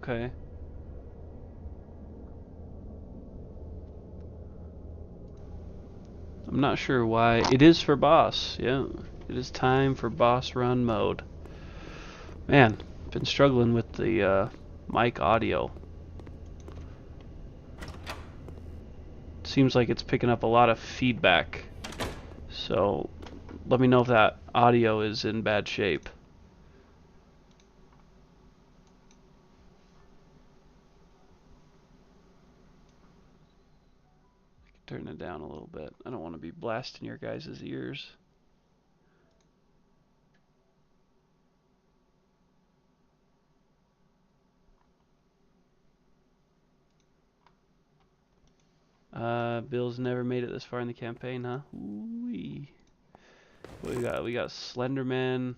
Okay. I'm not sure why. It is for boss. Yeah. It is time for boss run mode. Man, been struggling with the mic audio. Seems like it's picking up a lot of feedback. So let me know if that audio is in bad shape. Turn it down a little bit. I don't want to be blasting your guys' ears. Bill's never made it this far in the campaign, huh? Ooh-wee. What we got? We got Slenderman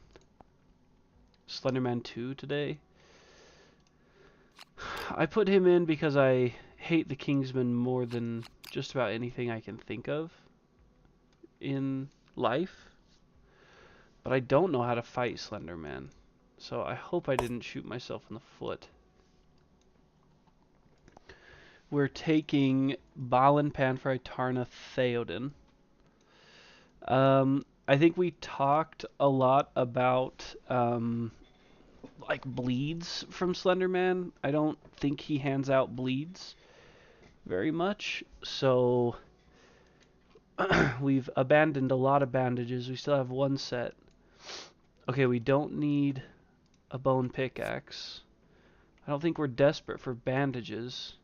2 today. I put him in because I hate the Kingsman more than just about anything I can think of in life. But I don't know how to fight Slenderman. So I hope I didn't shoot myself in the foot. We're taking Balin, Panfry, Tarna, Theoden. I think we talked a lot about like bleeds from Slenderman. I don't think he hands out bleeds very much, so we've abandoned a lot of bandages. We still have one set. Okay, we don't need a bone pickaxe. I don't think we're desperate for bandages.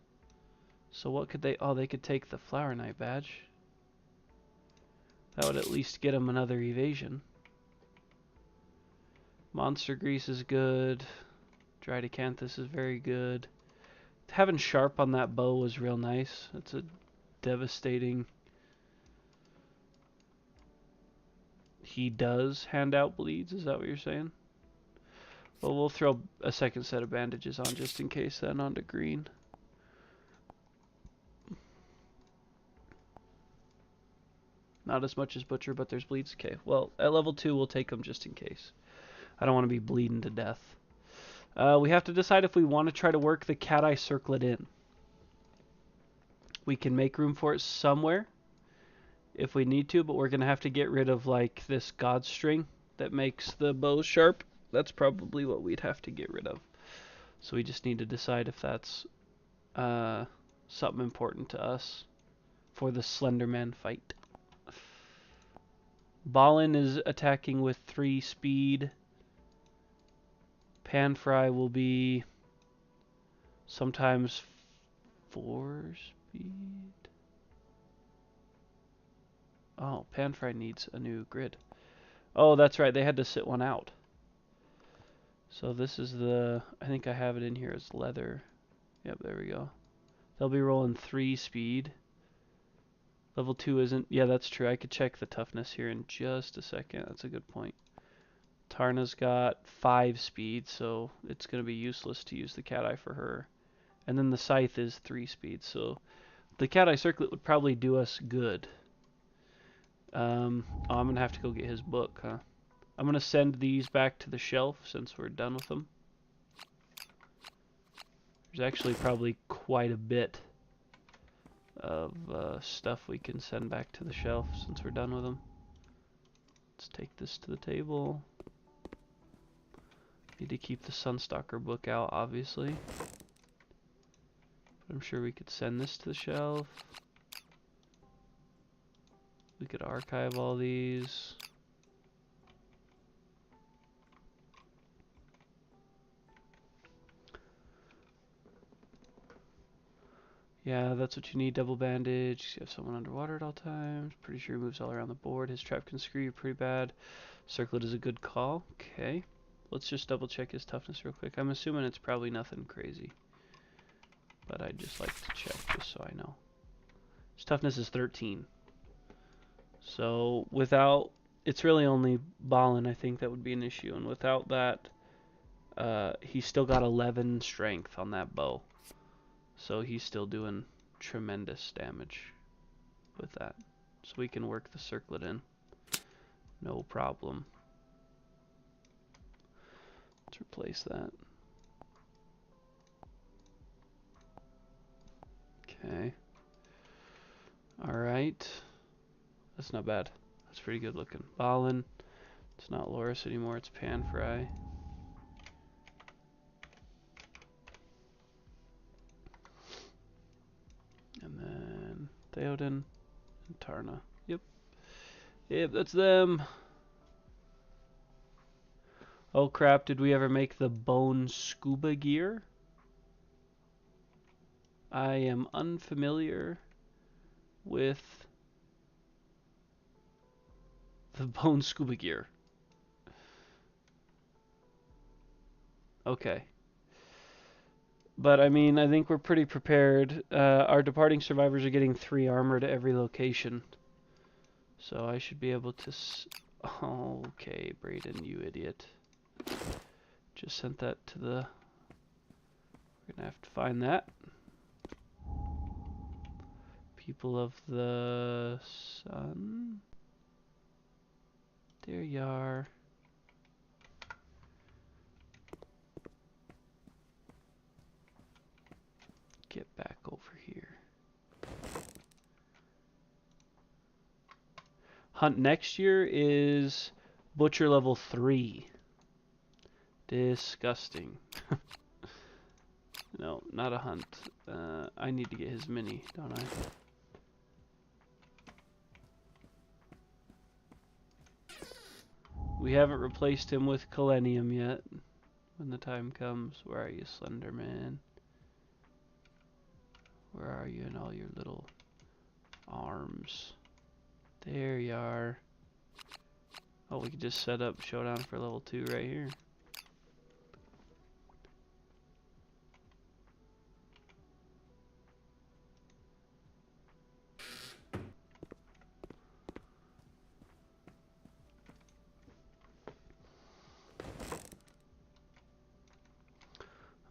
So what could they... Oh, they could take the Flower Knight badge. That would at least get them another evasion. Monster Grease is good. Dried Acanthus is very good. Having Sharp on that bow was real nice. It's a devastating... He does hand out bleeds, is that what you're saying? Well, we'll throw a second set of bandages on just in case then onto green. Not as much as Butcher, but there's bleeds. Okay, well, at level 2, we'll take them just in case. I don't want to be bleeding to death. We have to decide if we want to try to work the Cat Eye Circlet in. We can make room for it somewhere if we need to, but we're going to have to get rid of, like, this God String that makes the bow sharp. That's probably what we'd have to get rid of. So we just need to decide if that's something important to us for the Slenderman fight. Balin is attacking with 3 speed. Panfry will be sometimes 4 speed. Oh, Panfry needs a new grid. Oh, that's right. They had to sit one out. So this is the... I think I have it in here as leather. Yep, there we go. They'll be rolling 3 speed. Level 2 isn't... Yeah, that's true. I could check the toughness here in just a second. That's a good point. Tarna's got 5 speed, so it's going to be useless to use the Cat Eye for her. And then the Scythe is 3 speed, so the Cat Eye Circlet would probably do us good. Oh, I'm going to have to go get his book, huh? I'm going to send these back to the shelf since we're done with them. There's actually probably quite a bit of stuff we can send back to the shelf since we're done with them. Let's take this to the table. Need to keep the Sunstalker book out, obviously. But I'm sure we could send this to the shelf. We could archive all these. Yeah, that's what you need. Double bandage. You have someone underwater at all times. Pretty sure he moves all around the board. His trap can screw you pretty bad. Circlet is a good call. Okay. Let's just double check his toughness real quick. I'm assuming it's probably nothing crazy. But I'd just like to check just so I know. His toughness is 13. So without... It's really only Balin, I think, that would be an issue. And without that, he's still got 11 strength on that bow. So he's still doing tremendous damage with that. So we can work the circlet in. No problem. Let's replace that. Okay. Alright. That's not bad. That's pretty good looking. Balin. It's not Loris anymore, it's Panfry. And then Theoden and Tarna. Yep. Yep, that's them. Oh crap, did we ever make the bone scuba gear? I am unfamiliar with the bone scuba gear. Okay. But I mean, I think we're pretty prepared. Our departing survivors are getting 3 armor to every location. So I should be able to... Okay, Brayden, you idiot. Just sent that to the... We're gonna have to find that. People of the Sun. There you are. Get back over here. Hunt next year is Butcher level 3. Disgusting. No, not a hunt. I need to get his mini, don't I? We haven't replaced him with Selenium yet. When the time comes, where are you, Slenderman? Where are you in all your little arms? There you are. Oh, we could just set up Showdown for level 2 right here.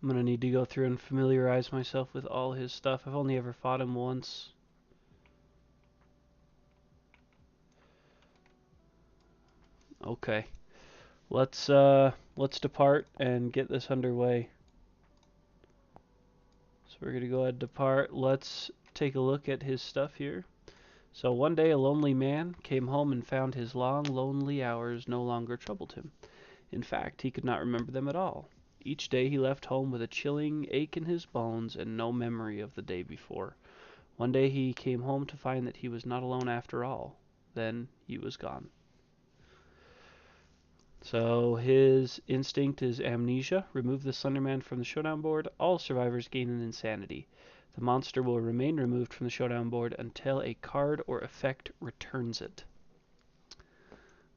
I'm gonna need to go through and familiarize myself with all his stuff. I've only ever fought him once. Okay. Let's depart and get this underway. So we're gonna go ahead and depart. Let's take a look at his stuff here. So one day a lonely man came home and found his long, lonely hours no longer troubled him. In fact, he could not remember them at all. Each day he left home with a chilling ache in his bones and no memory of the day before. One day he came home to find that he was not alone after all. Then he was gone. So his instinct is amnesia. Remove the Slenderman from the showdown board. All survivors gain an insanity. The monster will remain removed from the showdown board until a card or effect returns it.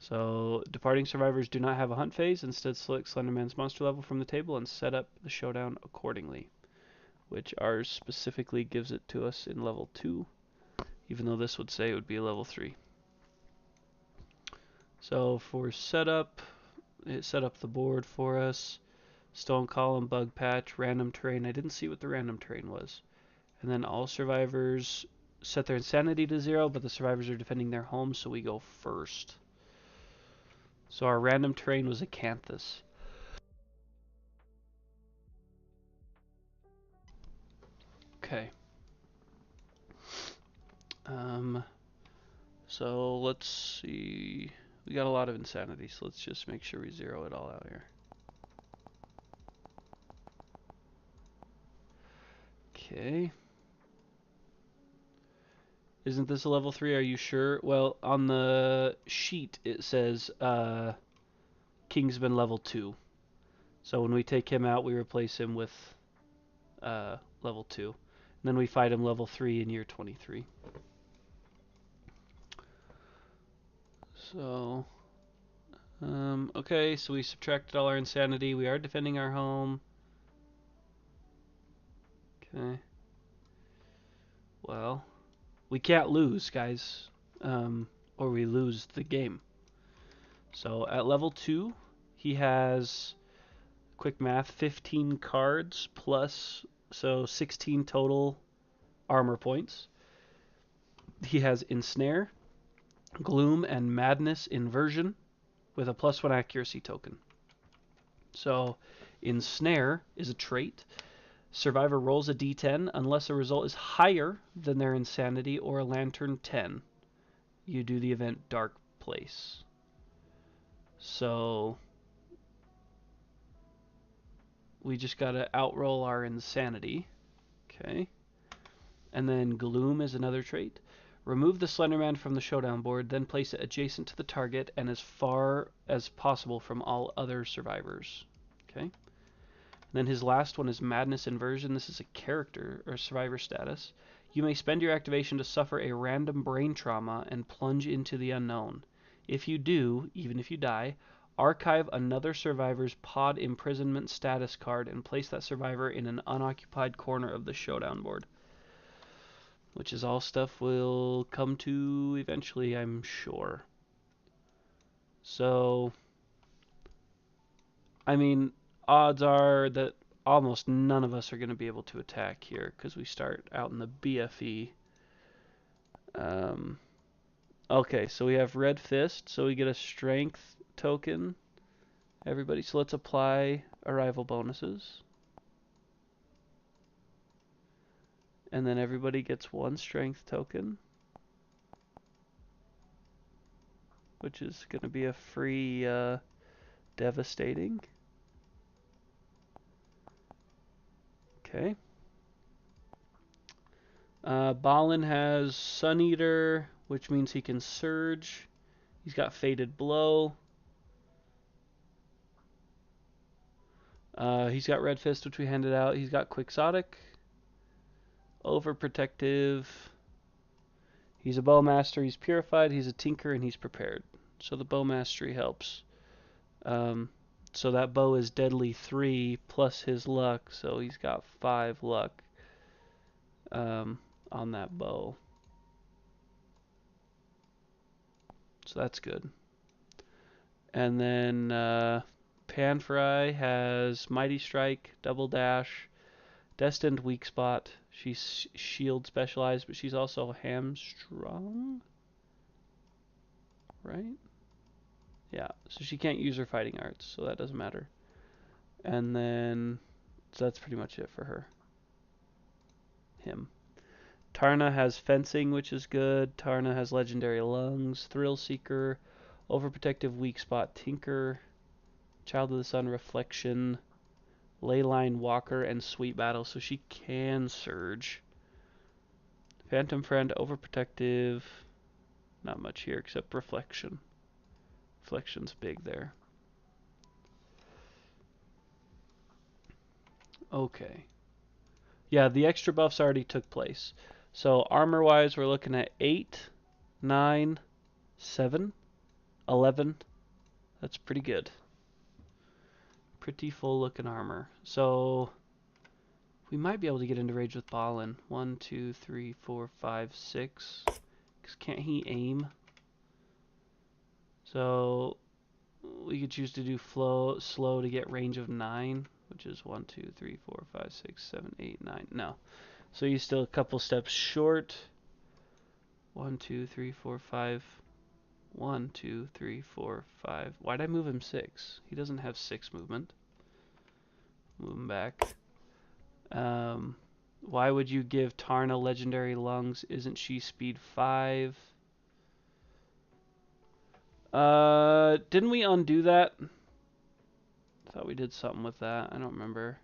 So departing survivors do not have a hunt phase. Instead, select Slenderman's monster level from the table and set up the showdown accordingly, which ours specifically gives it to us in level 2, even though this would say it would be a level 3. So for setup, it set up the board for us. Stone column, bug patch, random terrain. I didn't see what the random terrain was. And then all survivors set their insanity to 0, but the survivors are defending their home, so we go first. So our random terrain was Acanthus. Okay. So let's see. We got a lot of insanity, so let's just make sure we zero it all out here. Okay. Isn't this a level 3? Are you sure? Well, on the sheet it says Kingsman level 2. So when we take him out, we replace him with level 2. And then we fight him level 3 in year 23. So, okay, so we subtracted all our insanity. We are defending our home. Okay. Well, we can't lose, guys, or we lose the game. So at level 2, he has, quick math, 15 cards plus, so 16 total armor points. He has Ensnare, Gloom, and Madness Inversion with a +1 accuracy token. So Ensnare is a trait. Survivor rolls a d10 unless a result is higher than their insanity or a lantern 10. You do the event Dark Place. So we just gotta outroll our insanity. Okay. And then Gloom is another trait. Remove the Slenderman from the showdown board, then place it adjacent to the target and as far as possible from all other survivors. Okay. And then his last one is Madness Inversion. This is a character or survivor status. You may spend your activation to suffer a random brain trauma and plunge into the unknown. If you do, even if you die, archive another survivor's pod imprisonment status card and place that survivor in an unoccupied corner of the showdown board. Which is all stuff we'll come to eventually, I'm sure. So, I mean, odds are that almost none of us are going to be able to attack here because we start out in the BFE. Okay, so we have Red Fist, so we get a strength token. Everybody, so let's apply arrival bonuses. And then everybody gets one strength token, which is going to be a free devastating. Okay. Balin has Sun Eater, which means he can surge. He's got Fated Blow. He's got Red Fist, which we handed out. He's got Quixotic. Overprotective. He's a Bowmaster. He's Purified. He's a Tinker, and he's Prepared. So the Bow Mastery helps. So that bow is Deadly 3 plus his luck, so he's got 5 luck on that bow. So that's good. And then Panfry has Mighty Strike, Double Dash, Destined Weak Spot. She's shield specialized, but she's also hamstrung, right? Yeah, so she can't use her fighting arts, so that doesn't matter. And then, so that's pretty much it for her. Him. Tarna has Fencing, which is good. Tarna has Legendary Lungs, Thrill Seeker, Overprotective Weak Spot, Tinker, Child of the Sun, Reflection, Leyline Walker, and Sweet Battle, so she can surge. Phantom Friend, Overprotective, not much here except Reflection. Reflection's big there. Okay. Yeah, the extra buffs already took place. So armor-wise, we're looking at 8, 9, 7, 11. That's pretty good. Pretty full-looking armor. So we might be able to get into rage with Balin. 1, 2, 3, 4, 5, 6. Because can't he aim? So we could choose to do slow to get range of 9, which is 1, 2, 3, 4, 5, 6, 7, 8, 9. No. So he's still a couple steps short. 1, 2, 3, 4, 5. 1, 2, 3, 4, 5. Why'd I move him 6? He doesn't have 6 movement. Move him back. Why would you give Tarna Legendary Lungs? Isn't she speed 5? Didn't we undo that? I thought we did something with that. I don't remember.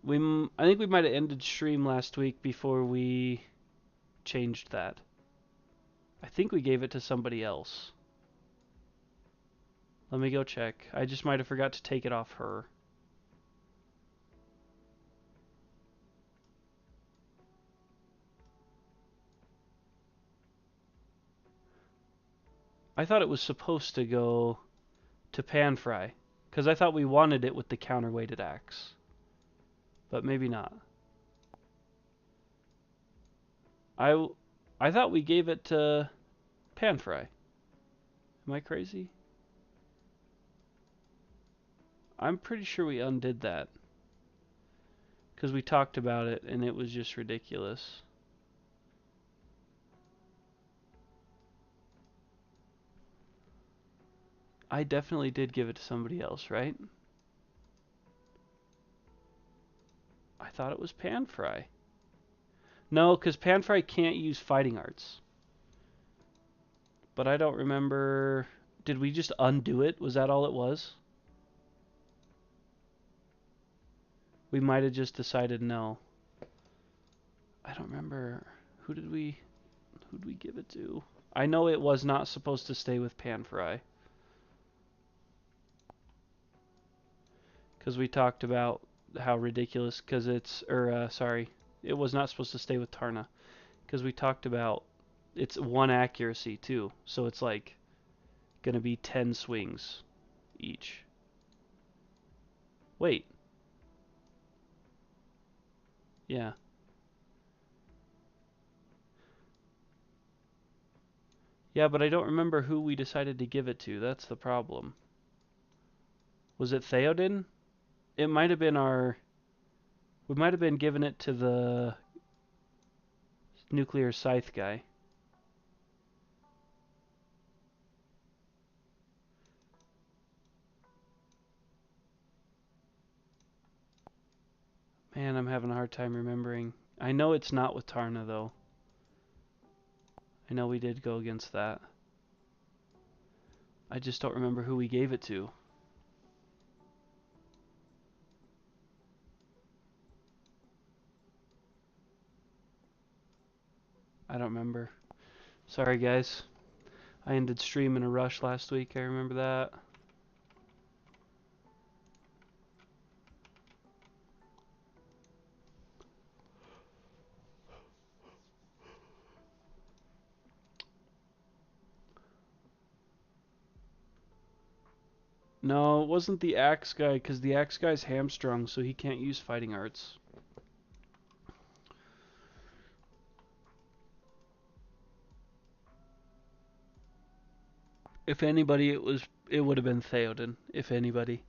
I think we might have ended stream last week before we changed that. I think we gave it to somebody else. Let me go check. I just might have forgot to take it off her. I thought it was supposed to go to Panfry, because I thought we wanted it with the counterweighted axe. But maybe not. I thought we gave it to Panfry. Am I crazy? I'm pretty sure we undid that. Because we talked about it and it was just ridiculous. I definitely did give it to somebody else, right? thought it was Panfry. No, because Panfry can't use fighting arts. But I don't remember... Did we just undo it? Was that all it was? We might have just decided no. I don't remember. Who did we give it to? I know it was not supposed to stay with Panfry. Because we talked about how ridiculous, because it's, sorry, it was not supposed to stay with Tarna. Because we talked about, it's 1 accuracy too, so it's like, gonna be 10 swings each. Wait. Yeah. Yeah, but I don't remember who we decided to give it to, that's the problem. Was it Theoden? It might have been we might have been giving it to the nuclear scythe guy. Man, I'm having a hard time remembering. I know it's not with Tarna, though. I know we did go against that. I just don't remember who we gave it to. I don't remember. Sorry, guys. I ended stream in a rush last week. I remember that. No, it wasn't the axe guy, because the axe guy's hamstrung, so he can't use fighting arts. If anybody, it would have been Theoden, if anybody.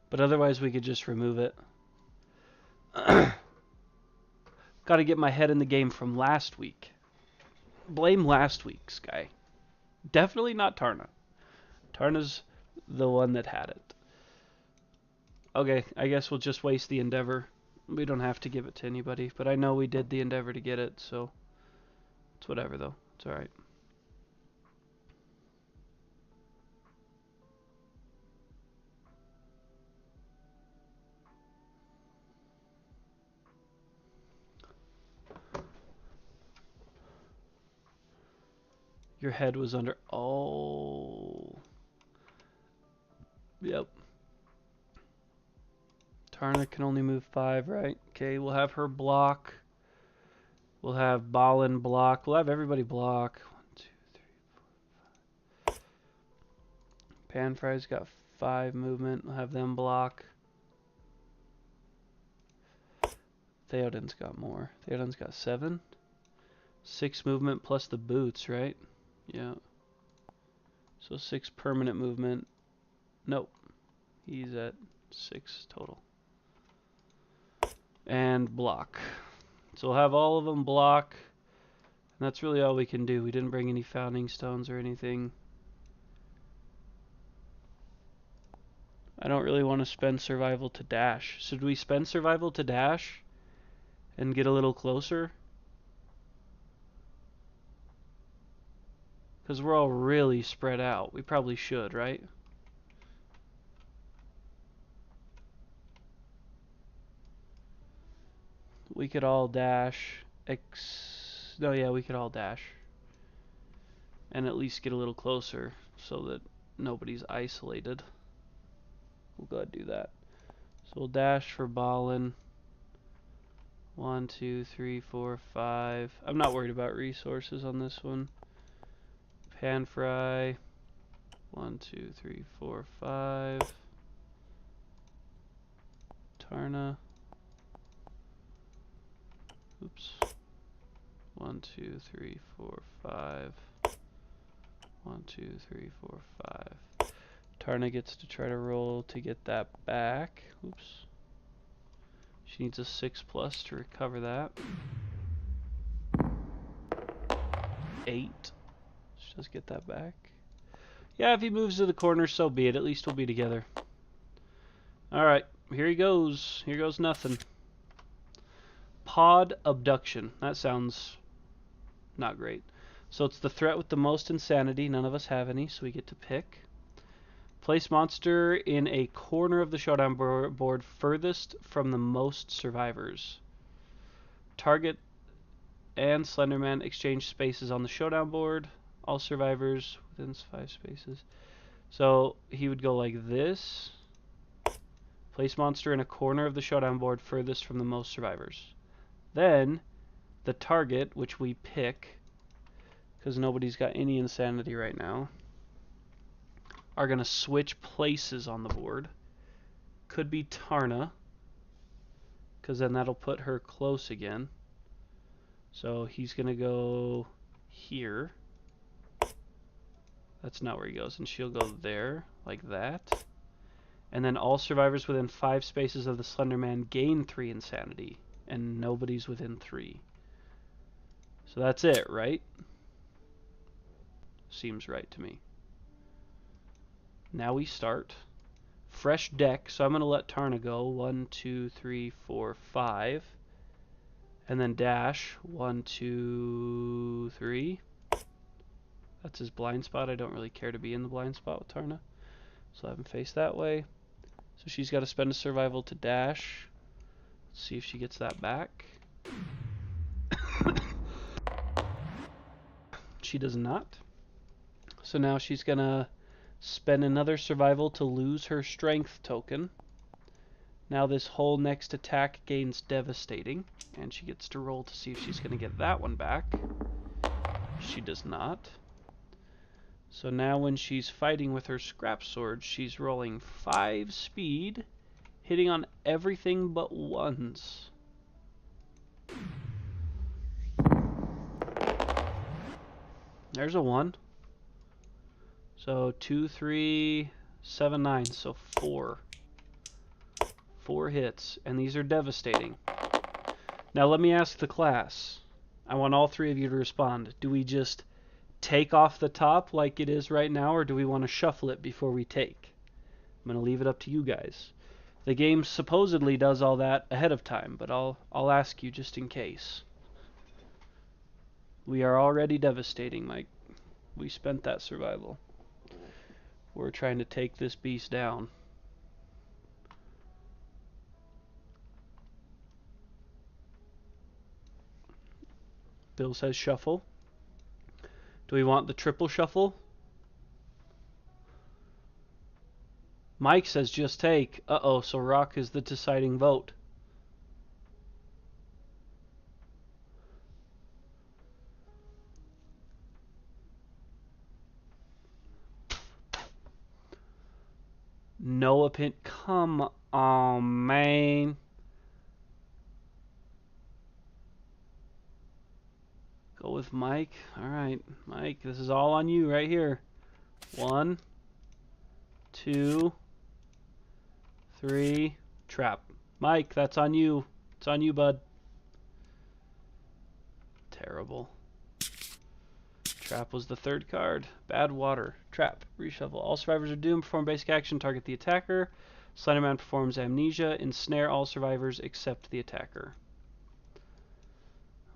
But otherwise, we could just remove it. Got to get my head in the game from last week. Blame last week's guy. Definitely not Tarna. Tarna's the one that had it. Okay, I guess we'll just waste the endeavor. We don't have to give it to anybody, but I know we did the endeavor to get it, so it's whatever though. It's alright. Your head was under... Oh. Yep. Tarna can only move 5, right? Okay, we'll have her block. We'll have Balin block. We'll have everybody block. 1, 2, 3, 4, 5. Panfry's got 5 movement. We'll have them block. Theoden's got more. Theoden's got 7. 6 movement plus the boots, right? Yeah. So 6 permanent movement. Nope. He's at 6 total. And block. So we'll have all of them block. And that's really all we can do. We didn't bring any founding stones or anything. I don't really want to spend survival to dash. Should we spend survival to dash and get a little closer? Because we're all really spread out. We probably should, right? We could all dash. No, yeah, we could all dash. And at least get a little closer so that nobody's isolated. We'll go ahead and do that. So we'll dash for Balin. 1, 2, 3, 4, 5. I'm not worried about resources on this one. Panfry. 1, 2, 3, 4, 5. Tarna. Oops. 1, 2, 3, 4, 5. 1, 2, 3, 4, 5. Tarna gets to try to roll to get that back. Oops. She needs a 6+ to recover that. 8. She does get that back. Yeah, if he moves to the corner, so be it. At least we'll be together. Alright, here he goes. Here goes nothing. Pod abduction. That sounds not great. So it's the threat with the most insanity. None of us have any, so we get to pick. Place monster in a corner of the showdown board furthest from the most survivors. Target and Slenderman exchange spaces on the showdown board. All survivors within 5 spaces. So he would go like this. Place monster in a corner of the showdown board furthest from the most survivors. Then the target, which we pick, because nobody's got any insanity right now, are going to switch places on the board. Could be Tarna, because then that'll put her close again. So he's going to go here. That's not where he goes, and she'll go there, like that. And then all survivors within 5 spaces of the Slenderman gain 3 insanity, and nobody's within 3. So that's it, right? Seems right to me. Now we start. Fresh deck, so I'm going to let Tarna go. 1, 2, 3, 4, 5. And then dash. 1, 2, 3. That's his blind spot. I don't really care to be in the blind spot with Tarna. So I'll have him face that way. So she's got to spend a survival to dash. Let's see if she gets that back. She does not. So now she's going to spend another survival to lose her strength token. Now this whole next attack gains devastating, and she gets to roll to see if she's going to get that one back. She does not. So now when she's fighting with her scrap sword, she's rolling 5 speed, hitting on everything but ones. There's a 1. So 2, 3, 7, 9. So 4. 4 hits, and these are devastating. Now let me ask the class. I want all 3 of you to respond. Do we just take off the top like it is right now, or do we want to shuffle it before we take? I'm going to leave it up to you guys. The game supposedly does all that ahead of time, but I'll ask you just in case. We are already devastating, Mike. We spent that survival. We're trying to take this beast down. Bill says shuffle. Do we want the triple shuffle? Mike says just take. Uh-oh, so rock is the deciding vote. No opinion. Come on, man. Go with Mike. Alright, Mike, this is all on you right here. 1, 2, 3, trap. Mike, that's on you. It's on you, bud. Terrible. Trap was the 3rd card. Bad water. Trap. Reshuffle. All survivors are doomed. Perform basic action. Target the attacker. Slenderman performs amnesia. Ensnare all survivors except the attacker.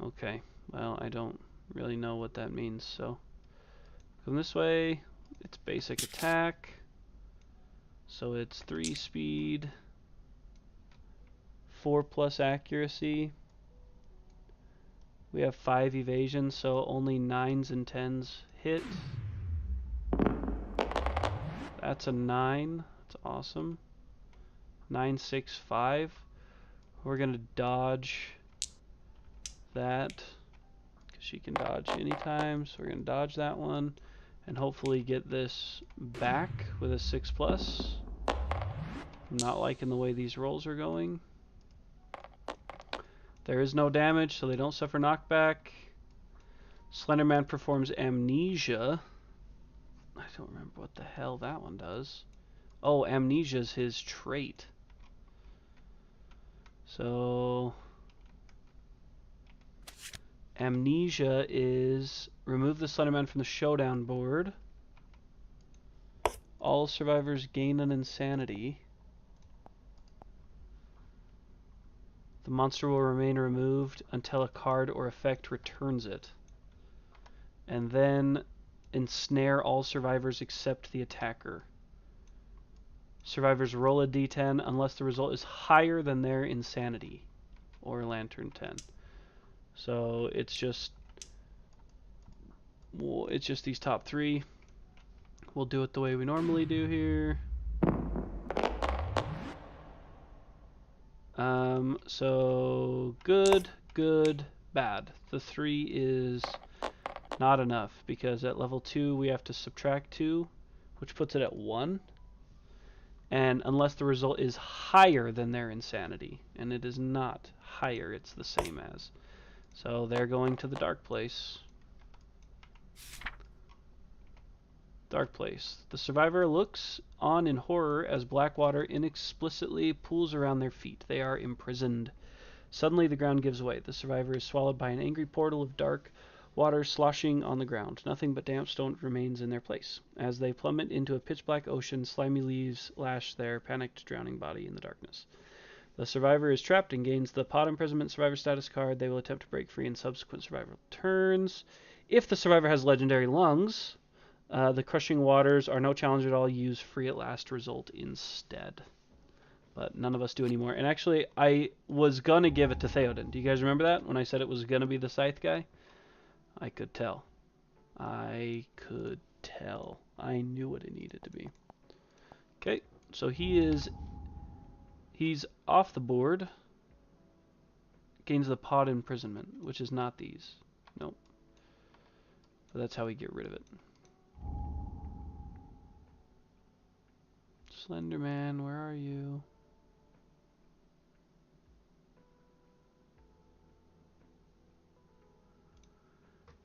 Okay. Well, I don't really know what that means, so come this way. It's basic attack. So it's 3 speed, 4 plus accuracy. We have 5 evasion, so only 9s and 10s hit. That's a 9. That's awesome. 9, 6, 5. We're going to dodge that, because she can dodge anytime, so we're going to dodge that one and hopefully get this back with a 6 plus. I'm not liking the way these rolls are going. There is no damage, so they don't suffer knockback. Slenderman performs amnesia. I don't remember what the hell that one does. Oh, amnesia is his trait. So amnesia is remove the Slenderman from the showdown board. All survivors gain an insanity. The monster will remain removed until a card or effect returns it. And then ensnare all survivors except the attacker. Survivors roll a d10 unless the result is higher than their insanity or lantern 10. So it's just these top three. We'll do it the way we normally do here. So good, good, bad. The 3 is not enough because at level 2 we have to subtract 2, which puts it at 1. And unless the result is higher than their insanity, and it is not higher, it's the same as. So they're going to the dark place. Dark place. The survivor looks on in horror as black water inexplicably pools around their feet. They are imprisoned. Suddenly the ground gives way. The survivor is swallowed by an angry portal of dark water sloshing on the ground. Nothing but damp stone remains in their place. As they plummet into a pitch-black ocean, slimy leaves lash their panicked, drowning body in the darkness. The survivor is trapped and gains the pod imprisonment survivor status card. They will attempt to break free in subsequent survival turns. If the survivor has legendary lungs, the crushing waters are no challenge at all. Use free at last result instead. But none of us do anymore. And actually, I was going to give it to Theoden. Do you guys remember that? When I said it was going to be the Scythe guy? I could tell. I could tell. I knew what it needed to be. Okay, so he's off the board. Gains the pod imprisonment, which is not these. Nope. But that's how we get rid of it. Slenderman, where are you?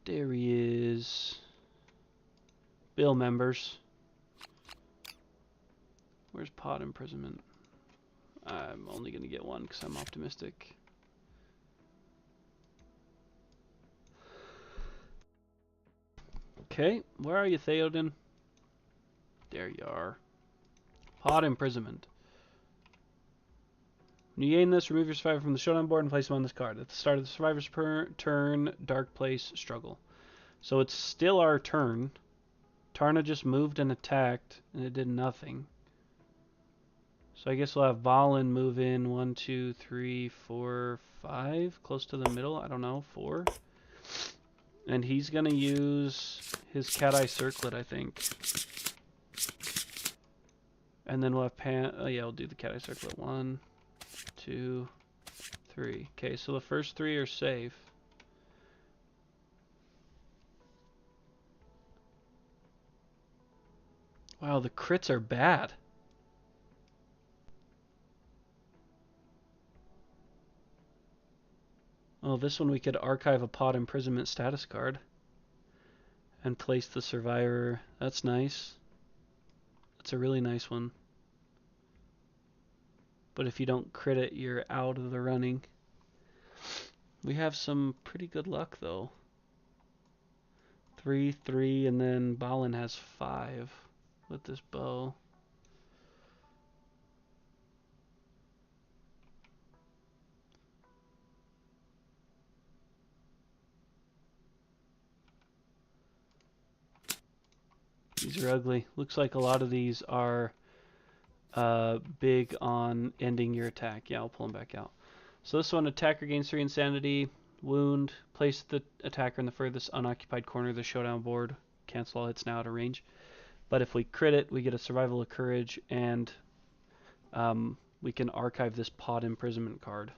There he is. Bill members. Where's pod imprisonment? I'm only going to get one because I'm optimistic. Okay, where are you, Theoden? There you are. Pod imprisonment. When you gain this, remove your survivor from the showdown board and place him on this card. At the start of the survivor's turn, dark place, struggle. So it's still our turn. Tarna just moved and attacked, and it did nothing. So I guess we'll have Valen move in 1, 2, 3, 4, 5, close to the middle. I don't know, 4. And he's going to use his Cat Eye Circlet, I think. And then we'll have yeah, we'll do the Cat Eye Circlet. 1, 2, 3. Okay, so the first 3 are safe. Wow, the crits are bad. Oh, this one we could archive a pod imprisonment status card and place the survivor. That's nice. That's a really nice one. But if you don't crit it, you're out of the running. We have some pretty good luck, though. 3, 3, and then Balin has 5 with this bow. These are ugly. Looks like a lot of these are big on ending your attack. Yeah, I'll pull them back out. So this one, attacker gains 3 insanity, wound, place the attacker in the furthest unoccupied corner of the showdown board, cancel all hits now out of range. But if we crit it, we get a survival of courage, and we can archive this pod imprisonment card.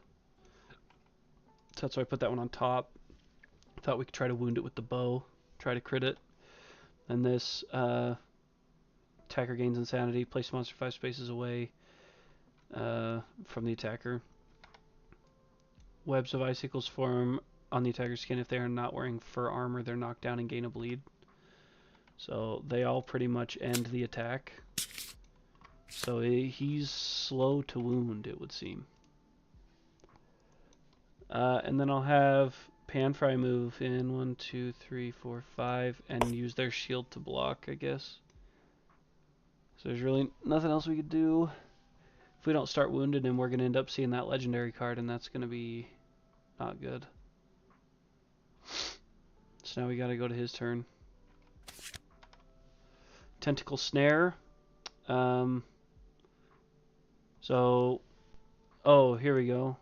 So that's why I put that one on top. Thought we could try to wound it with the bow, try to crit it. And this attacker gains insanity, place monster 5 spaces away from the attacker. Webs of icicles form on the attacker's skin. If they are not wearing fur armor, they're knocked down and gain a bleed. So they all pretty much end the attack. So he's slow to wound, it would seem. And then I'll have Panfry move in 1, 2, 3, 4, 5, and use their shield to block, I guess. So there's really nothing else we could do. If we don't start wounding him, we're going to end up seeing that legendary card, and that's going to be not good. So now we got to go to his turn. Tentacle Snare. So, oh, here we go.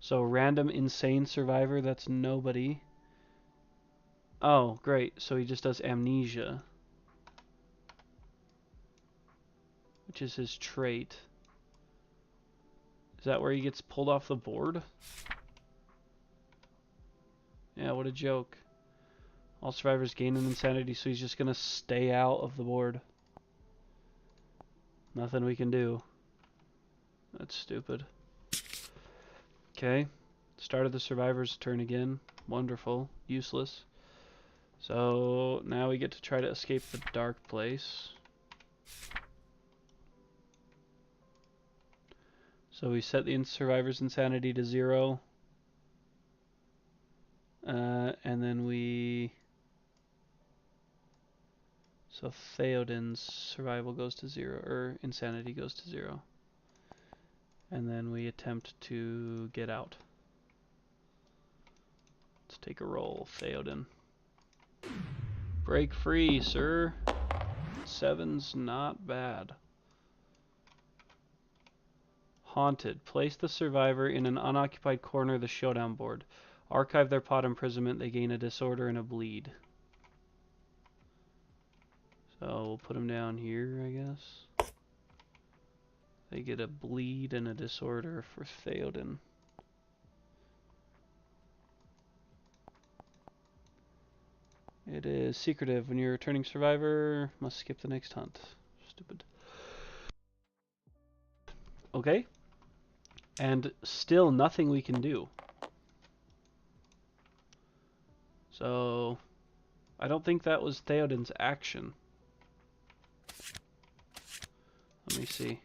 So random insane survivor, that's nobody. Oh, great. So he just does amnesia, which is his trait. Is that where he gets pulled off the board? Yeah, what a joke. All survivors gain an insanity, so he's just gonna stay out of the board. Nothing we can do. That's stupid. Okay. Start of the survivor's turn again. Wonderful. Useless. So now we get to try to escape the dark place. So we set the survivor's insanity to 0. And then we... So Theoden's survival goes to 0, or insanity goes to 0. And then we attempt to get out. Let's take a roll, Theoden. Break free, sir. 7's not bad. Haunted. Place the survivor in an unoccupied corner of the showdown board. Archive their pot imprisonment. They gain a disorder and a bleed. So we'll put them down here, I guess. They get a bleed and a disorder for Theoden. It is secretive. When you're a returning survivor, must skip the next hunt. Stupid. Okay. And still nothing we can do. So, I don't think that was Theoden's action. Let me see.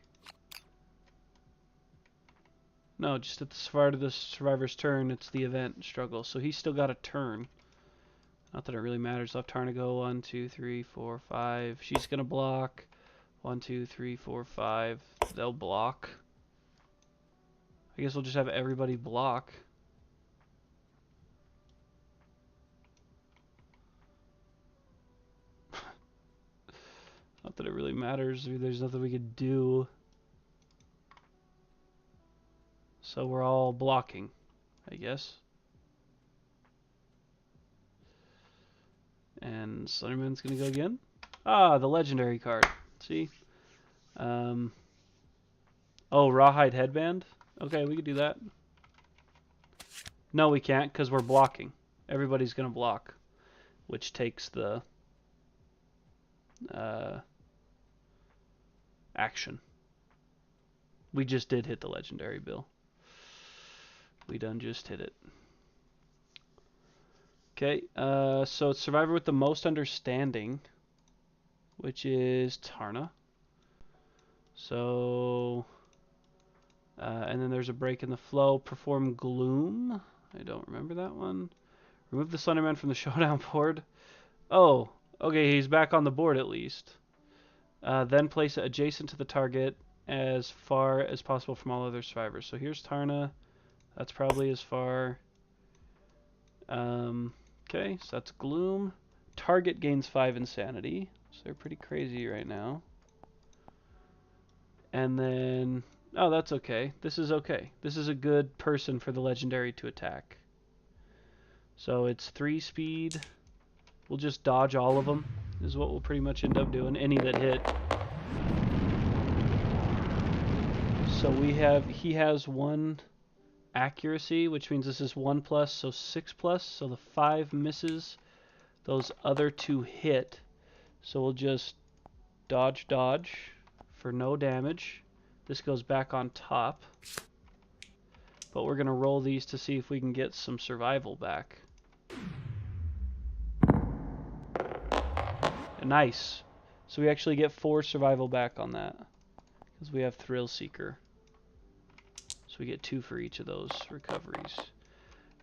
No, just at the start of the survivor's turn, it's the event struggle. So he's still got a turn. Not that it really matters. Left turn to go. 1, 2, 3, 4, 5. She's gonna block. 1, 2, 3, 4, 5. They'll block. I guess we'll just have everybody block. Not that it really matters. There's nothing we could do. So we're all blocking, I guess. And Slenderman's gonna go again. Ah, the legendary card. See? Oh, Rawhide Headband? Okay, we could do that. No, we can't, because we're blocking. Everybody's gonna block, which takes the action. We just did hit the legendary, Bill. We done just hit it. Okay, so it's survivor with the most understanding, which is Tarna. So, and then there's a break in the flow. Perform Gloom. I don't remember that one. Remove the Slenderman from the showdown board. Oh, okay, he's back on the board at least. Then place it adjacent to the target as far as possible from all other survivors. So here's Tarna. That's probably as far. Okay, so that's Gloom. Target gains 5 insanity. So they're pretty crazy right now. And then... Oh, that's okay. This is okay. This is a good person for the legendary to attack. So it's 3 speed. We'll just dodge all of them, is what we'll pretty much end up doing. Any that hit. So he has 1 accuracy, which means this is 1+, so 6+. So the 5 misses. Those other 2 hit. So we'll just dodge for no damage. This goes back on top. But we're going to roll these to see if we can get some survival back. Nice. So we actually get 4 survival back on that. Because we have Thrill Seeker. So we get 2 for each of those recoveries.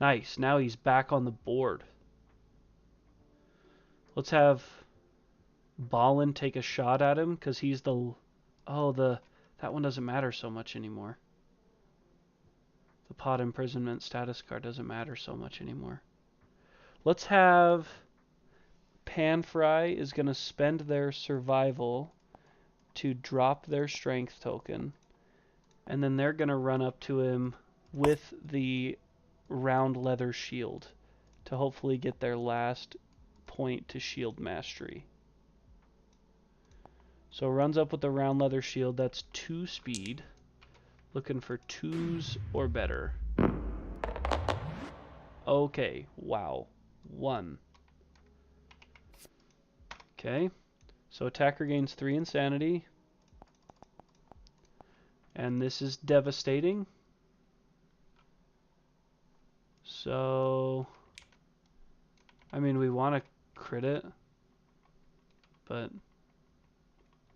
Nice. Now he's back on the board. Let's have Ballin take a shot at him, because he's the... Oh, That one doesn't matter so much anymore. The pod imprisonment status card doesn't matter so much anymore. Let's have Panfry is going to spend their survival to drop their strength token, and then they're going to run up to him with the round leather shield to hopefully get their last point to shield mastery. So runs up with the round leather shield. That's 2 speed. Looking for 2s or better. Okay, wow. 1. Okay, so attacker gains 3 insanity. And this is devastating. So, I mean, we want to crit it, but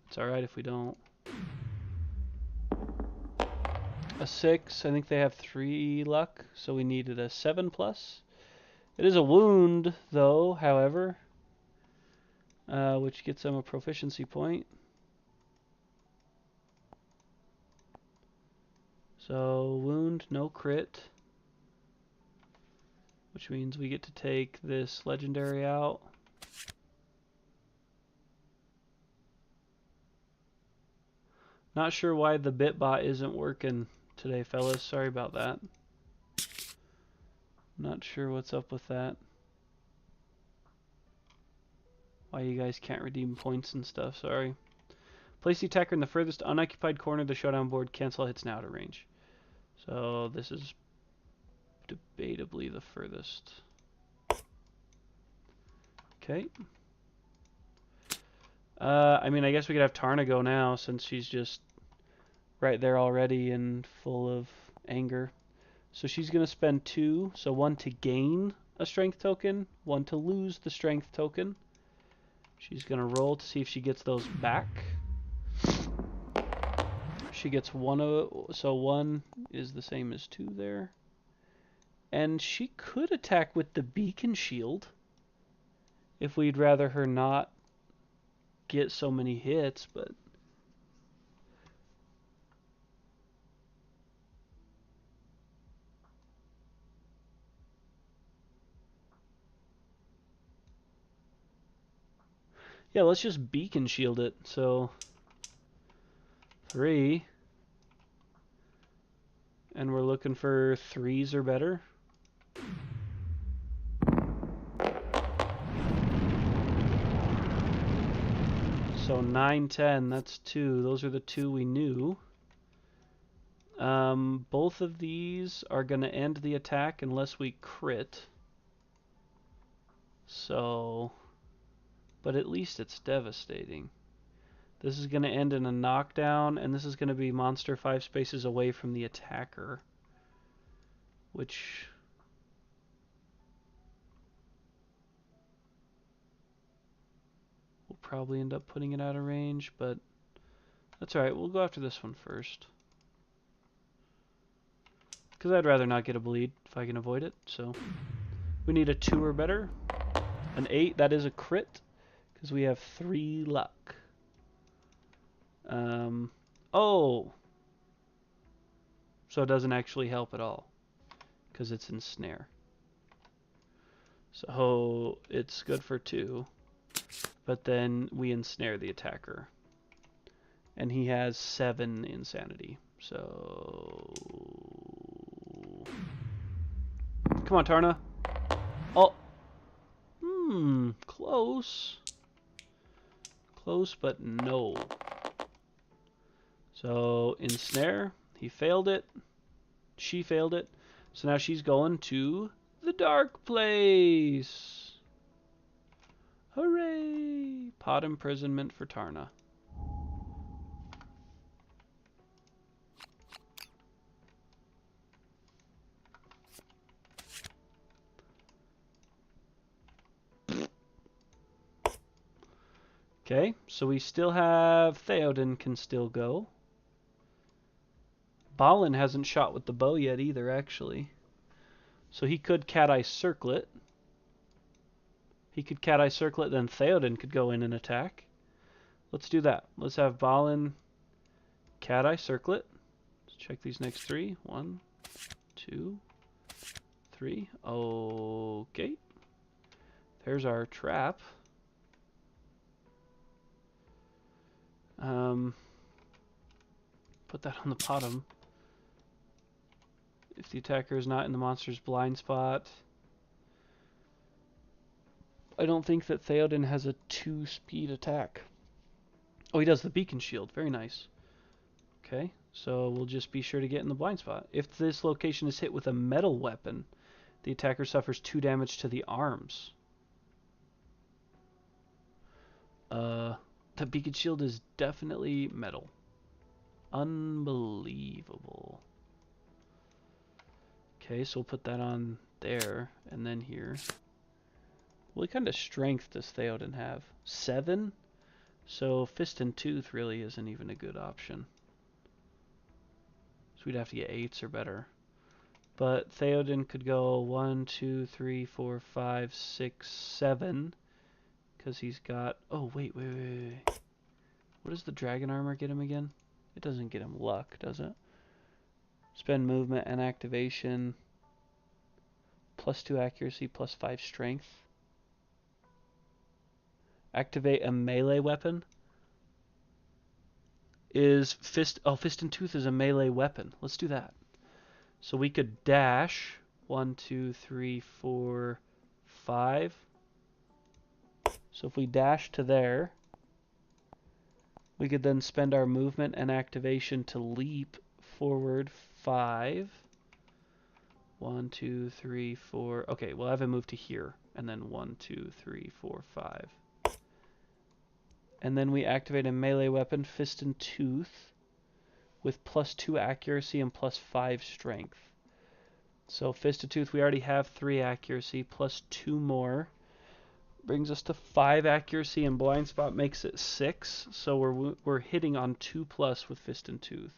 it's alright if we don't. A 6, I think they have 3 luck, so we needed a 7+. It is a wound, though, however, which gets them a proficiency point. So, wound, no crit, which means we get to take this legendary out. Not sure why the bitbot isn't working today, fellas. Sorry about that. Not sure what's up with that. Why you guys can't redeem points and stuff, sorry. Place the attacker in the furthest unoccupied corner of the showdown board. Cancel hits now to range. So this is debatably the furthest. Okay. I mean, I guess we could have Tarna go now since she's just right there already and full of anger. So she's going to spend 2. So 1 to gain a strength token, 1 to lose the strength token. She's going to roll to see if she gets those back. She gets 1, so 1 is the same as 2 there. And she could attack with the beacon shield if we'd rather her not get so many hits, but yeah, let's just beacon shield it. So 3, and we're looking for 3s or better. So 9, 10, that's 2. Those are the 2 we knew. Both of these are going to end the attack unless we crit. So, but at least it's devastating. This is going to end in a knockdown, and this is going to be monster 5 spaces away from the attacker, which will probably end up putting it out of range, but that's alright. We'll go after this one first, because I'd rather not get a bleed if I can avoid it. So we need a 2 or better. An 8, that is a crit, because we have 3 luck. Oh! So it doesn't actually help at all, because it's ensnare. So it's good for 2, but then we ensnare the attacker. And he has 7 insanity. So come on, Tarna. Oh! Close. Close, but no. So, ensnare. He failed it. She failed it. So now she's going to the dark place. Hooray! Pod imprisonment for Tarna. Okay, so we still have Theoden can still go. Balin hasn't shot with the bow yet either, actually. So he could Cat Eye Circlet. He could Cat Eye Circlet, then Theoden could go in and attack. Let's do that. Let's have Balin Cat Eye, circle it. Let's check these next three. 1, 2, 3. Okay. There's our trap. Put that on the bottom. If the attacker is not in the monster's blind spot. I don't think that Theoden has a 2-speed attack. Oh, he does the beacon shield. Very nice. Okay, so we'll just be sure to get in the blind spot. If this location is hit with a metal weapon, the attacker suffers 2 damage to the arms. The beacon shield is definitely metal. Unbelievable. Okay, so we'll put that on there, and then here. What kind of strength does Theoden have? 7? So Fist and Tooth really isn't even a good option. So we'd have to get 8s or better. But Theoden could go 1, 2, 3, 4, 5, 6, 7. Because he's got... Oh, wait. What does the dragon armor get him again? It doesn't get him luck, does it? Spend movement and activation. +2 accuracy, +5 strength. Activate a melee weapon. Is Fist... Oh, Fist and Tooth is a melee weapon. Let's do that. So we could dash. 1, 2, 3, 4, 5. So if we dash to there, we could then spend our movement and activation to leap forward 5. 1, 2, 3, 4. Okay, we'll have him move to here. And then 1, 2, 3, 4, 5. And then we activate a melee weapon, Fist and Tooth, with +2 accuracy and +5 strength. So Fist and Tooth, we already have 3 accuracy, +2 more. Brings us to 5 accuracy, and Blind Spot makes it 6. So we're hitting on 2+ with Fist and Tooth.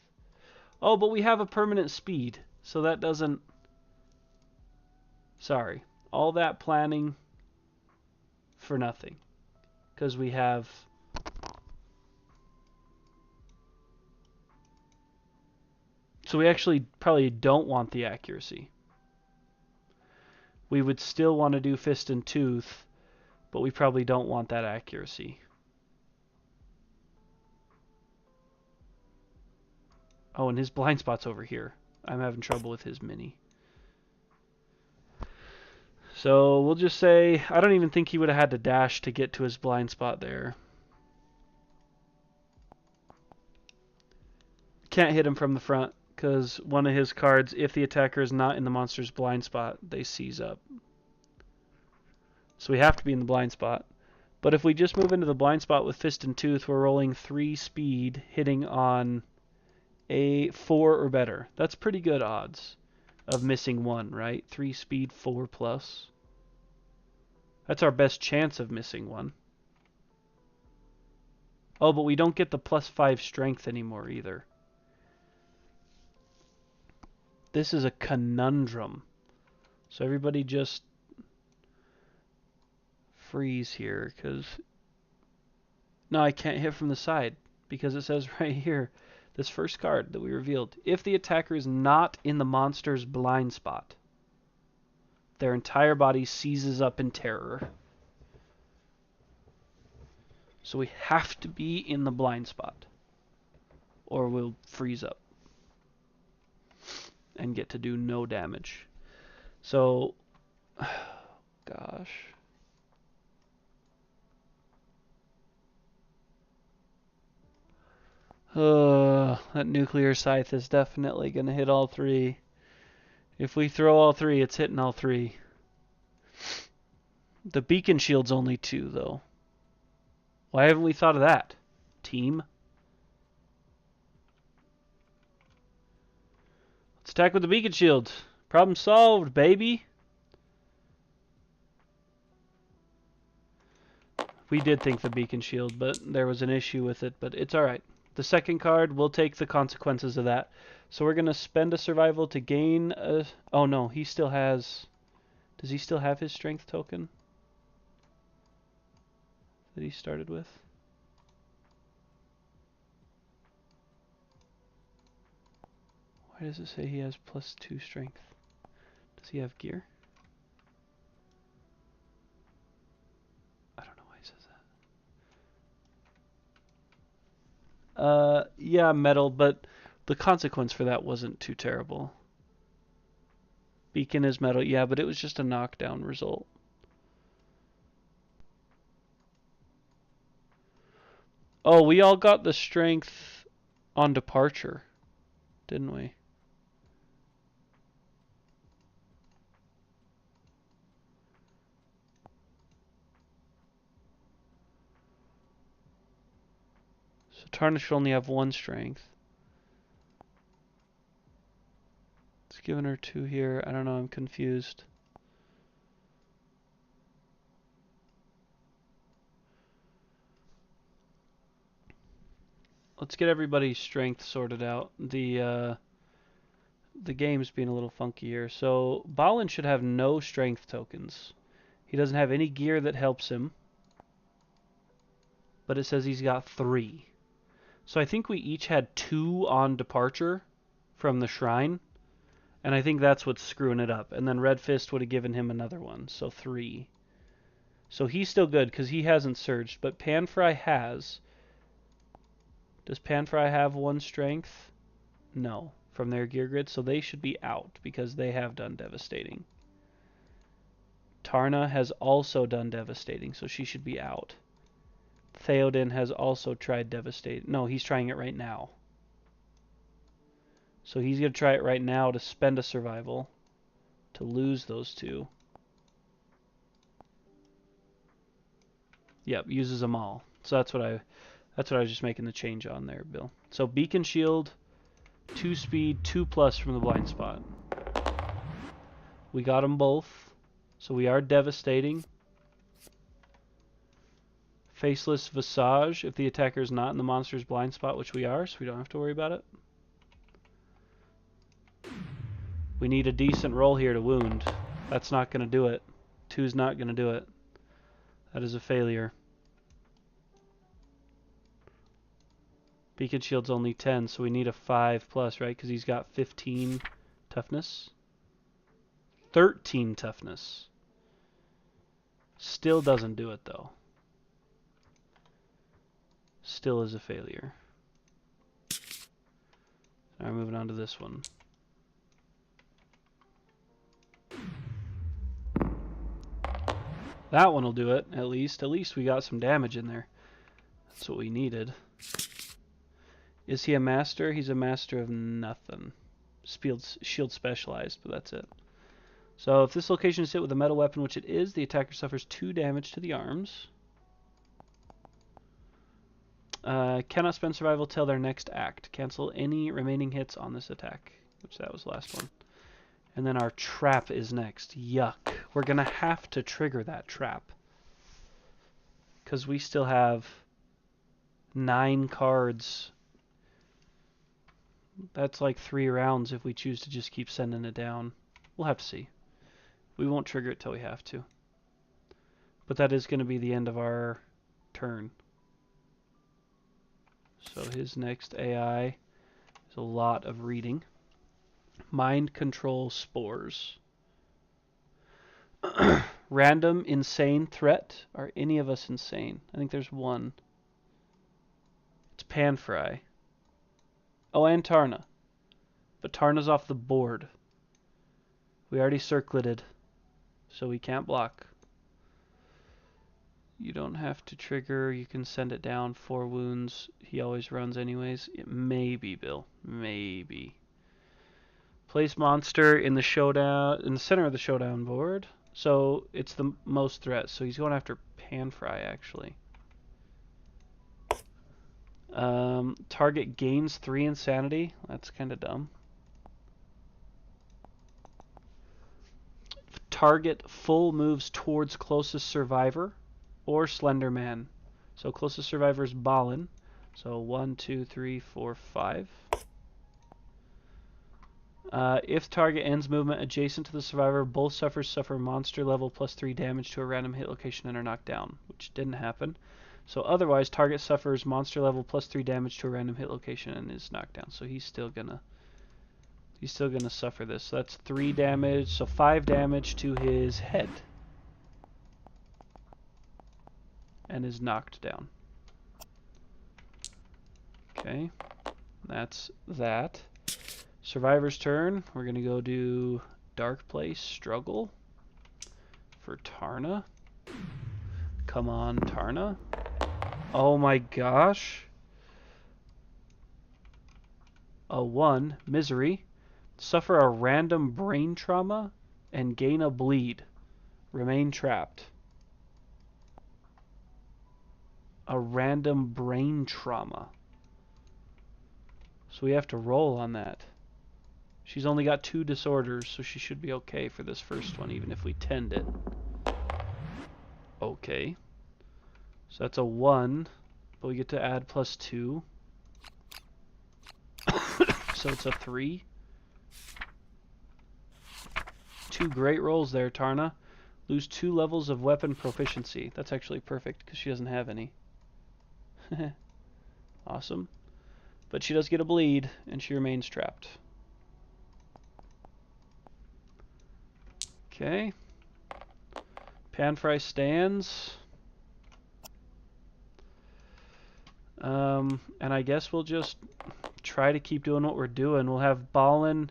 Oh, but we have a permanent speed, so that doesn't... Sorry. All that planning for nothing. Because we have... So we actually probably don't want the accuracy. We would still want to do Fist and Tooth, but we probably don't want that accuracy. Oh, and his blind spot's over here. I'm having trouble with his mini. So we'll just say, I don't even think he would have had to dash to get to his blind spot there. Can't hit him from the front, because one of his cards, if the attacker is not in the monster's blind spot, they seize up. So we have to be in the blind spot. But if we just move into the blind spot with Fist and Tooth, we're rolling 3 speed, hitting on a 4 or better. That's pretty good odds of missing 1, right? 3 speed, 4+. That's our best chance of missing 1. Oh, but we don't get the +5 strength anymore either. This is a conundrum. So everybody just freeze here, because... No, I can't hit from the side, because it says right here, this first card that we revealed, if the attacker is not in the monster's blind spot, their entire body seizes up in terror. So we have to be in the blind spot, or we'll freeze up and get to do no damage. So, gosh. That nuclear scythe is definitely going to hit all 3. If we throw all 3, it's hitting all 3. The beacon shield's only 2, though. Why haven't we thought of that, team? Let's attack with the beacon shield. Problem solved, baby. We did think the beacon shield, but there was an issue with it, but it's alright. The second card, we'll take the consequences of that. So we're going to spend a survival to gain a... Oh no, he still has... Does he still have his strength token that he started with? Why does it say he has +2 strength? Does he have gear? I don't know why he says that. Yeah, metal, but the consequence for that wasn't too terrible. Beacon is metal, yeah, but it was just a knockdown result. Oh, we all got the strength on departure, didn't we? So Tarnish will only have 1 strength. It's giving her 2 here. I don't know, I'm confused. Let's get everybody's strength sorted out. The game's being a little funky here. So Balin should have no strength tokens. He doesn't have any gear that helps him. But it says he's got 3. So I think we each had 2 on departure from the shrine. And I think that's what's screwing it up. And then Red Fist would have given him another one. So 3. So he's still good because he hasn't surged. But Panfry has. Does Panfry have 1 strength? No. From their gear grid. So they should be out because they have done devastating. Tarna has also done devastating. So she should be out. Theoden has also tried devastating. No, he's trying it right now. So he's going to try it right now to spend a survival to lose those 2. Yep, uses them all. So that's what I was just making the change on there, Bill. So Beacon Shield, 2 speed, 2+ from the blind spot. We got them both. So we are devastating. Faceless Visage if the attacker is not in the monster's blind spot, which we are, so we don't have to worry about it. We need a decent roll here to wound. That's not going to do it. 2's not going to do it. That is a failure. Beacon Shield's only 10, so we need a 5+, right? Because he's got 15 toughness. 13 toughness. Still doesn't do it, though. Still is a failure. Alright, moving on to this one. That one will do it, at least. At least we got some damage in there. That's what we needed. Is he a master? He's a master of nothing. Shield specialized, but that's it. So if this location is hit with a metal weapon, which it is, the attacker suffers 2 damage to the arms. Cannot spend survival till their next act. Cancel any remaining hits on this attack, which that was the last one. And then our trap is next. Yuck. We're going to have to trigger that trap. Because we still have 9 cards. That's like 3 rounds if we choose to just keep sending it down. We'll have to see. We won't trigger it till we have to. But that is going to be the end of our turn. So his next AI is a lot of reading. Mind control spores. Random insane threat. Are any of us insane? I think there's one. It's Panfry. Oh, and Tarna. But Tarna's off the board. We already circleted, so we can't block. You don't have to trigger. You can send it down 4 wounds. He always runs anyways. It may be, Bill. Maybe. Place monster in the showdown, in the center of the showdown board. So it's the most threat. So he's going after Panfry, actually. Target gains 3 insanity. That's kind of dumb. Target full moves towards closest survivor or Slenderman. So closest survivor is Balin. So 1, 2, 3, 4, 5. If target ends movement adjacent to the survivor, both suffer monster level +3 damage to a random hit location and are knocked down, which didn't happen. So otherwise, target suffers monster level +3 damage to a random hit location and is knocked down. So he's still gonna He's still going to suffer this. So that's 3 damage, so 5 damage to his head. And is knocked down. Okay, that's that. Survivor's turn. We're going to go do Dark Place Struggle for Tarna. Come on, Tarna. Oh my gosh. A 1, Misery. Suffer a random brain trauma and gain a bleed. Remain trapped. A random brain trauma. So we have to roll on that. She's only got 2 disorders, so she should be okay for this first one, even if we tend it. Okay. So that's a 1, but we get to add +2. So it's a 3. 2 great rolls there, Tarna. Lose 2 levels of weapon proficiency. That's actually perfect, because she doesn't have any. Awesome. But she does get a bleed, and she remains trapped. Okay. Panfry stands. And I guess we'll just try to keep doing what we're doing. We'll have Ballin,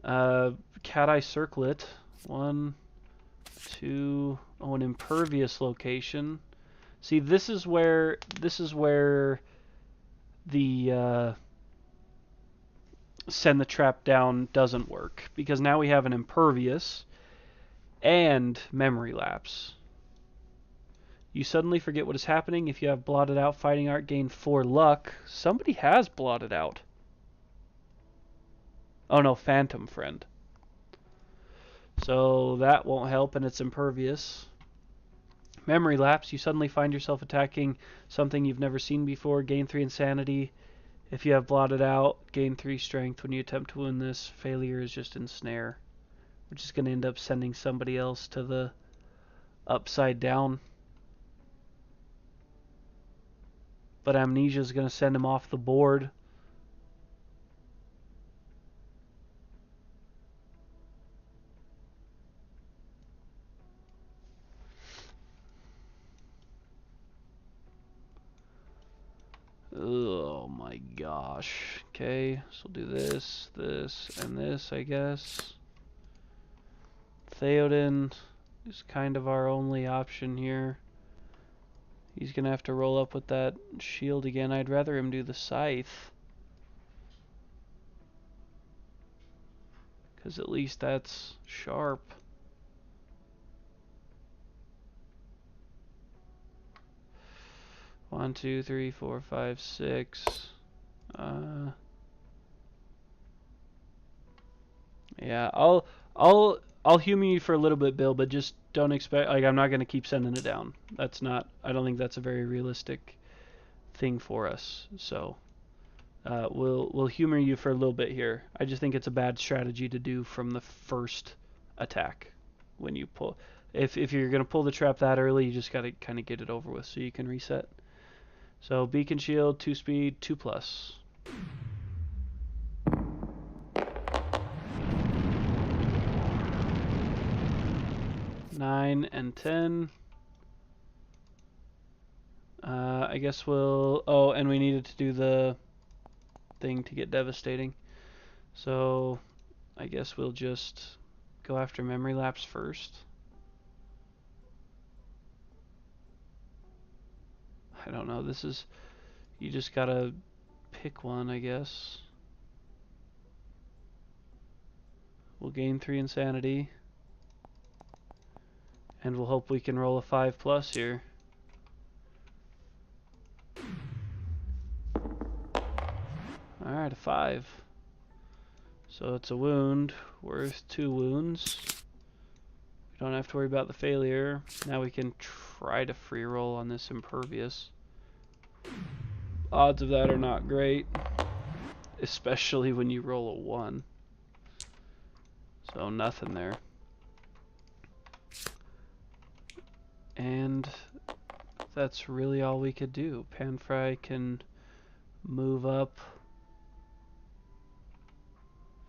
Cat Eye Circlet. 1, 2, oh, an impervious location. See, this is where the send the trap down doesn't work, because now we have an impervious and memory lapse. You suddenly forget what is happening. If you have blotted out fighting art, gain 4 luck. Somebody has blotted out. Oh no, Phantom Friend. So that won't help, and it's impervious. Memory lapse. You suddenly find yourself attacking something you've never seen before. Gain 3 insanity. If you have blotted out, gain 3 strength. When you attempt to win this, failure is just ensnare. We're just going to end up sending somebody else to the upside down. But Amnesia is going to send him off the board. Oh my gosh. Okay, so we'll do this, this, and this, I guess. Theoden is kind of our only option here. He's going to have to roll up with that shield again. I'd rather him do the scythe, because at least that's sharp. One, two, three, four, five, six. Yeah, I'll humor you for a little bit, Bill, but just don't expect, like, I'm not going to keep sending it down. That's not, I don't think that's a very realistic thing for us. So we'll humor you for a little bit here. I just think it's a bad strategy to do from the first attack when you pull. If you're going to pull the trap that early, you just got to kind of get it over with so you can reset. So Beacon Shield, 2 speed, 2+. 9 and 10. I guess we'll... Oh, and we needed to do the thing to get devastating. So I guess we'll just go after memory lapse first. I don't know. This is... You just gotta pick one, I guess. We'll gain 3 insanity. And we'll hope we can roll a 5+ here. Alright, a 5. So it's a wound worth 2 wounds. We don't have to worry about the failure. Now we can try to free roll on this impervious. Odds of that are not great, especially when you roll a 1. So nothing there. And that's really all we could do. Panfry can move up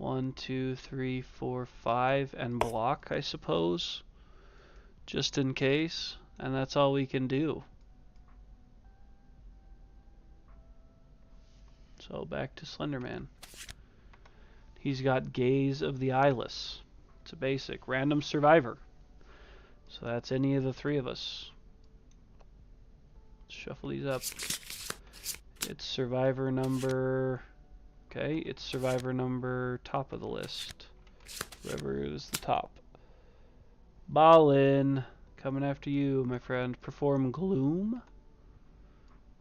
1, 2, 3, 4, 5, and block, I suppose, just in case. And that's all we can do. So back to SLENDERMAN. He's got Gaze of the Eyeless. It's a basic. Random Survivor. So that's any of the three of us. Let's shuffle these up. It's survivor number... Okay, it's survivor number top of the list. Whoever is the top. Ballin, coming after you, my friend. Perform Gloom.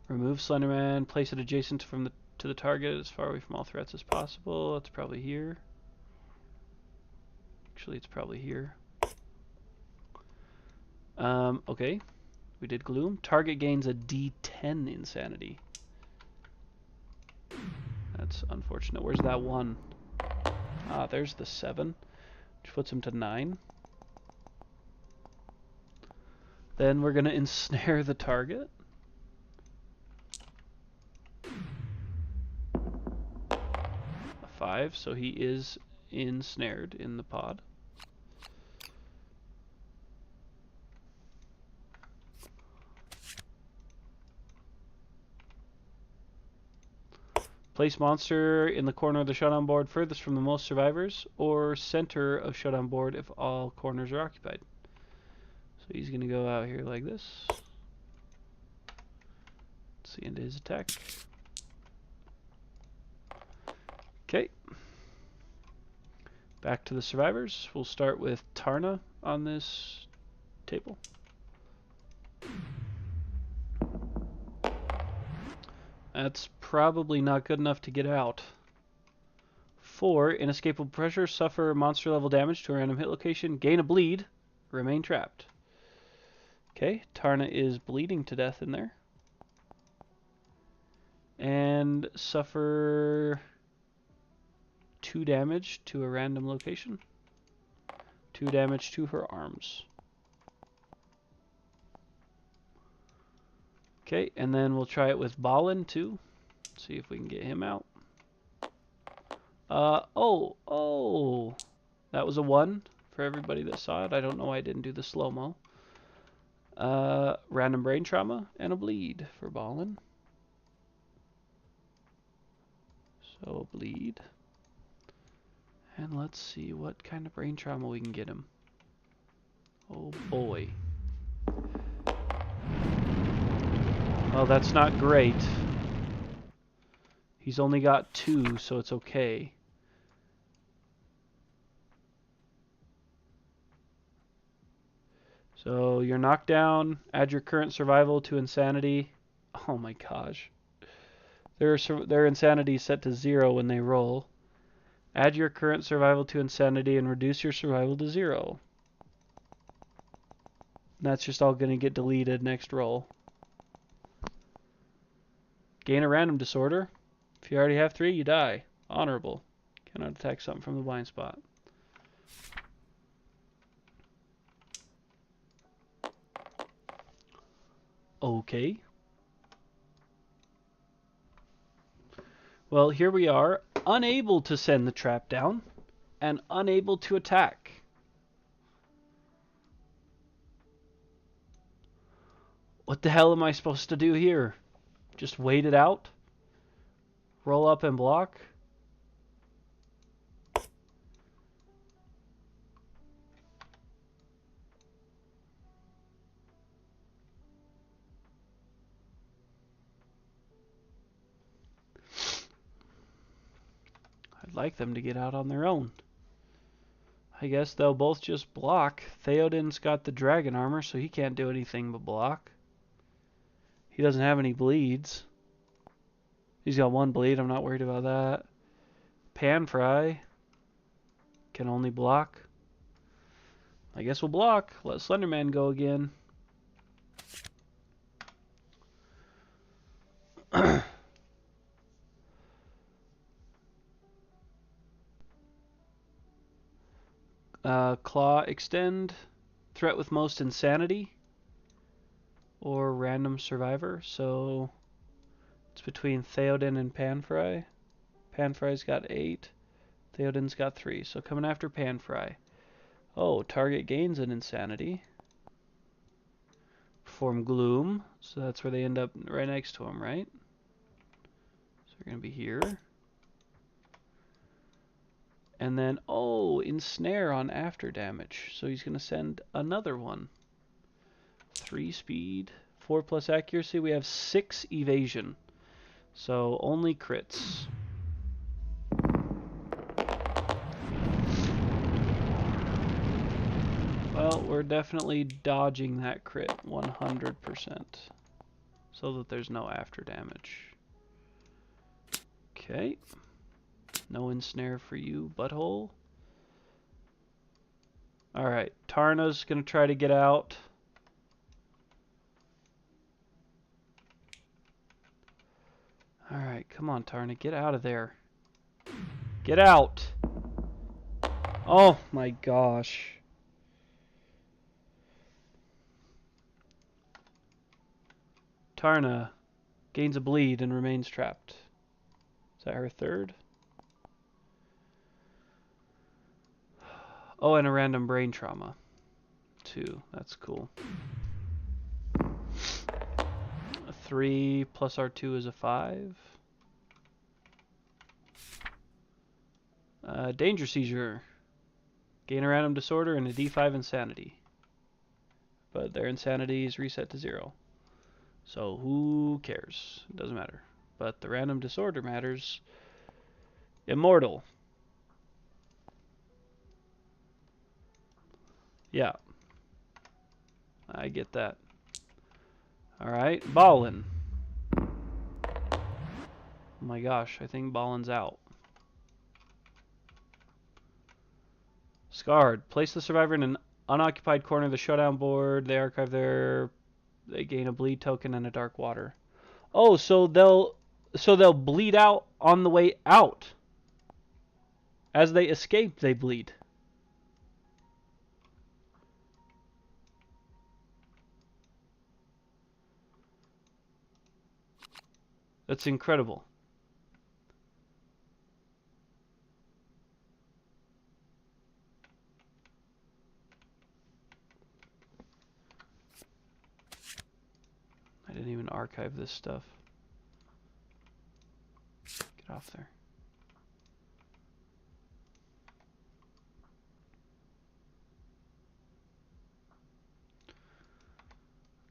Remove SLENDERMAN. Place it adjacent to the target as far away from all threats as possible. It's probably here. Actually, it's probably here. Okay. We did Gloom. Target gains a D10 insanity. That's unfortunate. Where's that 1? Ah, there's the 7. Which puts him to 9. Then we're going to ensnare the target. A 5, so he is ensnared in the pod. Place monster in the corner of the showdown board furthest from the most survivors, or center of showdown board if all corners are occupied. So he's going to go out here like this. That's the end of his attack. Okay. Back to the survivors. We'll start with Tarna on this table. That's probably not good enough to get out. 4. Inescapable pressure. Suffer monster level damage to a random hit location. Gain a bleed. Remain trapped. Okay, Tarna is bleeding to death in there. And suffer 2 damage to a random location. 2 damage to her arms. Okay, and then we'll try it with Balin too. See if we can get him out. Oh, that was a 1 for everybody that saw it. I don't know why I didn't do the slow-mo. Random brain trauma and a bleed for Balin. So bleed. And let's see what kind of brain trauma we can get him. Oh boy. Well, that's not great. He's only got 2, so it's okay. So you're knocked down, add your current survival to insanity. Oh my gosh. Their insanity is set to 0 when they roll. Add your current survival to insanity and reduce your survival to 0. And that's just all going to get deleted next roll. Gain a random disorder. If you already have 3, you die. Honorable. Cannot attack something from the blind spot. Okay. Well, here we are, unable to send the trap down and unable to attack. What the hell am I supposed to do here? Just wait it out? Roll up and block? I'd like them to get out on their own. I guess they'll both just block. Theoden's got the dragon armor, so he can't do anything but block. He doesn't have any bleeds. He's got 1 bleed, I'm not worried about that. Panfry can only block. I guess we'll block. Let SLENDERMAN go again. Claw extend. Threat with most insanity. Or random survivor. So it's between Theoden and Panfry. Panfry's got 8. Theoden's got 3. So coming after Panfry. Oh, target gains an insanity. Perform Gloom. So that's where they end up right next to him, right? So we're going to be here. And then, oh, Ensnare on after damage. So he's going to send another one. 3 speed, 4 plus accuracy. We have 6 evasion. So only crits. Well, we're definitely dodging that crit 100%. So that there's no after damage. Okay. No ensnare for you, butthole. Alright, Tarna's going to try to get out. Alright, come on, Tarna, get out of there. Get out! Oh my gosh. Tarna gains a bleed and remains trapped. Is that her third? Oh, and a random brain trauma. 2. That's cool. A 3 plus R2 is a 5. Danger seizure. Gain a random disorder and a D5 insanity. But their insanity is reset to 0. So who cares? It doesn't matter. But the random disorder matters. Immortal. Yeah. I get that. Alright, Ballin. Oh my gosh, I think Ballin's out. Scarred. Place the survivor in an unoccupied corner of the showdown board. They archive their... They gain a bleed token and a dark water. Oh, so they'll bleed out on the way out. As they escape, they bleed. That's incredible. I didn't even archive this stuff. Get off there.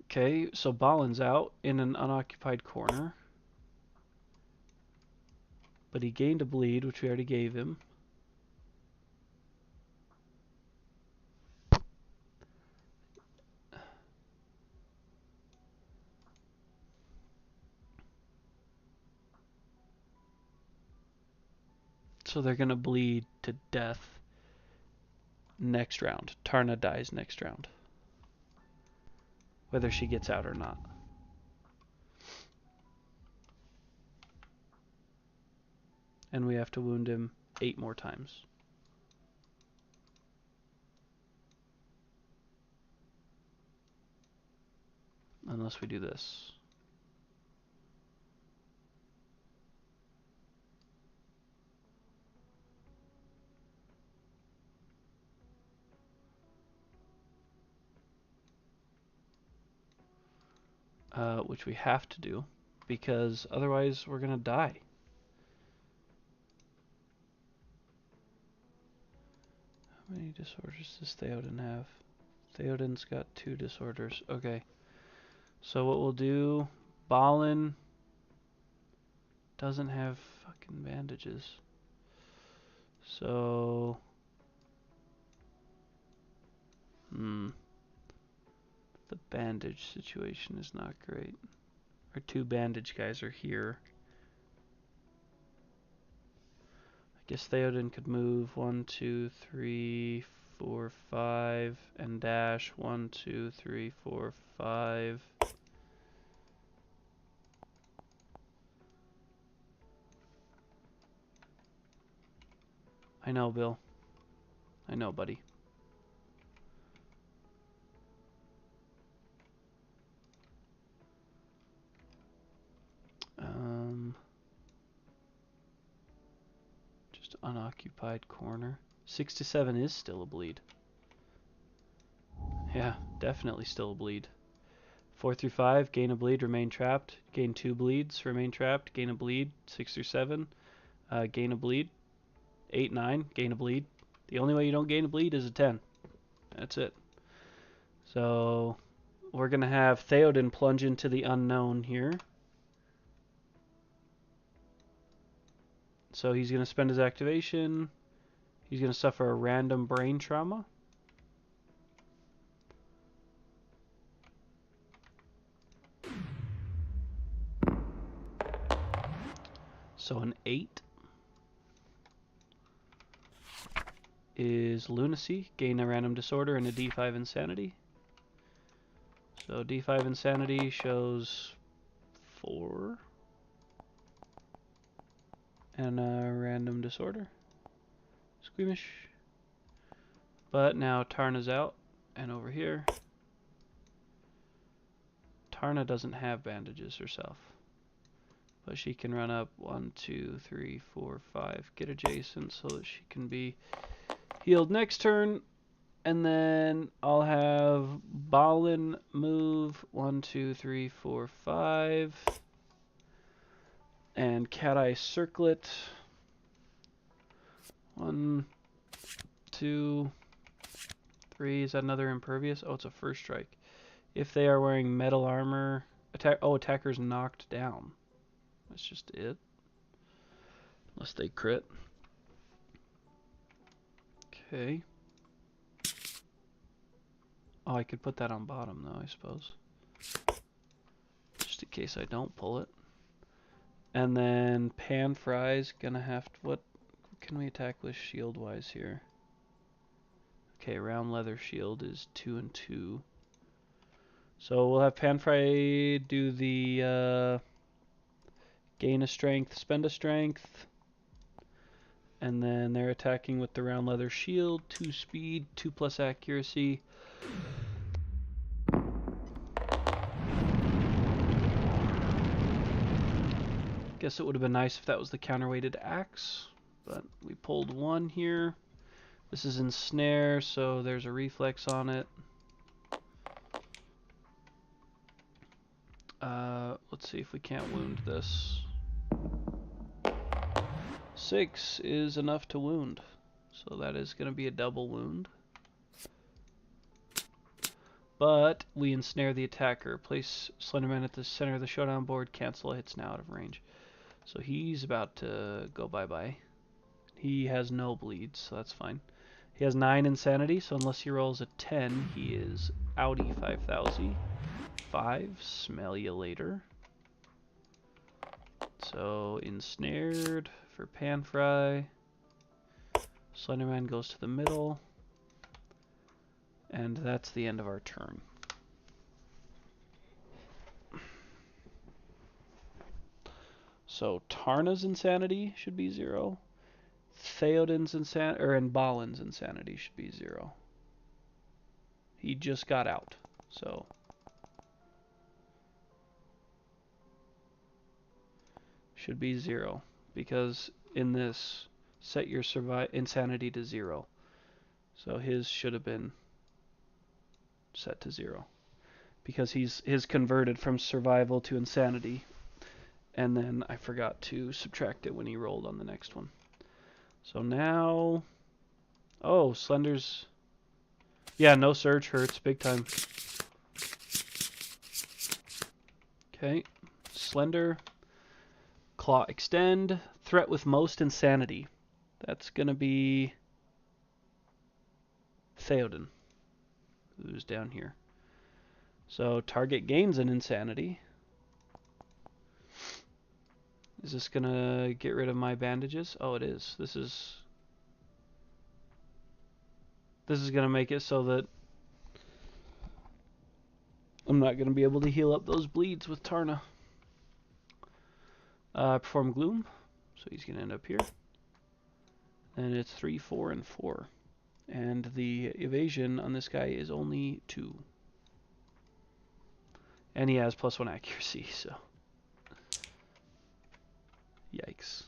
Okay, so Ballin's out in an unoccupied corner. But he gained a bleed, which we already gave him. So they're going to bleed to death next round. Tarna dies next round. Whether she gets out or not. And we have to wound him 8 more times. Unless we do this. Which we have to do, because otherwise we're going to die. How many disorders does Theoden have? Theoden's got 2 disorders. Okay. So what we'll do, Ballin doesn't have fucking bandages. So... The bandage situation is not great. Our 2 bandage guys are here. I guess Theoden could move 1, 2, 3, 4, 5 and dash 1, 2, 3, 4, 5. I know, Bill. I know, buddy. Just unoccupied corner. 6 to 7 is still a bleed. Yeah, definitely still a bleed. 4 through 5, gain a bleed, remain trapped. Gain 2 bleeds, remain trapped. Gain a bleed. 6 through 7, gain a bleed. 8, 9, gain a bleed. The only way you don't gain a bleed is a 10. That's it. So we're going to have Theoden plunge into the unknown here. So he's going to spend his activation. He's going to suffer a random brain trauma. So an 8 is lunacy, gain a random disorder, and a D5 insanity. So D5 insanity shows 4 and a random disorder. Squeamish. But now Tarna's out, and over here, Tarna doesn't have bandages herself. But she can run up 1, 2, 3, 4, 5, get adjacent so that she can be healed next turn. And then I'll have Balin move 1, 2, 3, 4, 5. And Cat Eye Circlet. 1, 2, 3. Is that another impervious? Oh, it's a first strike. If they are wearing metal armor, attacker's knocked down. That's just it. Unless they crit. Okay. Oh, I could put that on bottom though, I suppose. Just in case I don't pull it. And then Pan Fry's gonna have to, what can we attack with shield wise here? Okay, round leather shield is 2 and 2. So we'll have Pan Fry do the gain a strength, spend a strength. And then they're attacking with the round leather shield, 2 speed, 2 plus accuracy. Guess it would have been nice if that was the counterweighted axe, but we pulled 1 here. This is ensnare, so there's a reflex on it. Let's see if we can't wound this. 6 is enough to wound, so that is going to be a double wound. But we ensnare the attacker. Place Slenderman at the center of the showdown board. Cancel hits now out of range. So he's about to go bye-bye. He has no bleeds, so that's fine. He has 9 insanity, so unless he rolls a 10, he is outie 5,000. 5, smell you later. So ensnared for Panfry. Slenderman goes to the middle. And that's the end of our turn. So Tarna's insanity should be 0. Theoden's insanity, and Balin's insanity should be 0. He just got out, so should be 0, because in this, set your insanity to 0. So his should have been set to 0, because his converted from survival to insanity, and then I forgot to subtract it when he rolled on the next one. So now, oh, Slender's, yeah, no surge hurts big time. Okay, Slender, Claw Extend, threat with most insanity. That's gonna be Theoden, who's down here. So target gains an insanity. Is this gonna get rid of my bandages? Oh, it is. This is gonna make it so that I'm not gonna be able to heal up those bleeds with Tarna. Perform Gloom, so he's gonna end up here. And it's 3, 4, and 4. And the evasion on this guy is only 2. And he has +1 accuracy, so. Yikes.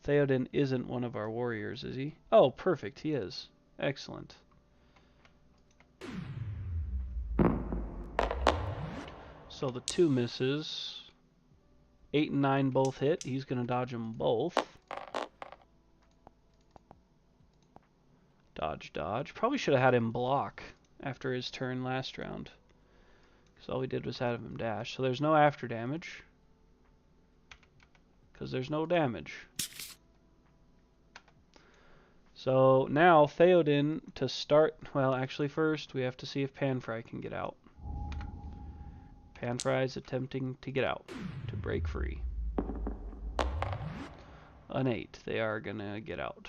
Theoden isn't one of our warriors, is he? Oh, perfect, he is. Excellent. So the 2 misses. 8 and 9 both hit. He's going to dodge them both. Dodge, dodge. Probably should have had him block after his turn last round, because all we did was have him dash. So there's no after damage, because there's no damage. So now Theoden to start. Well, actually first we have to see if Panfry can get out. Panfry is attempting to get out, to break free. An 8. They are going to get out.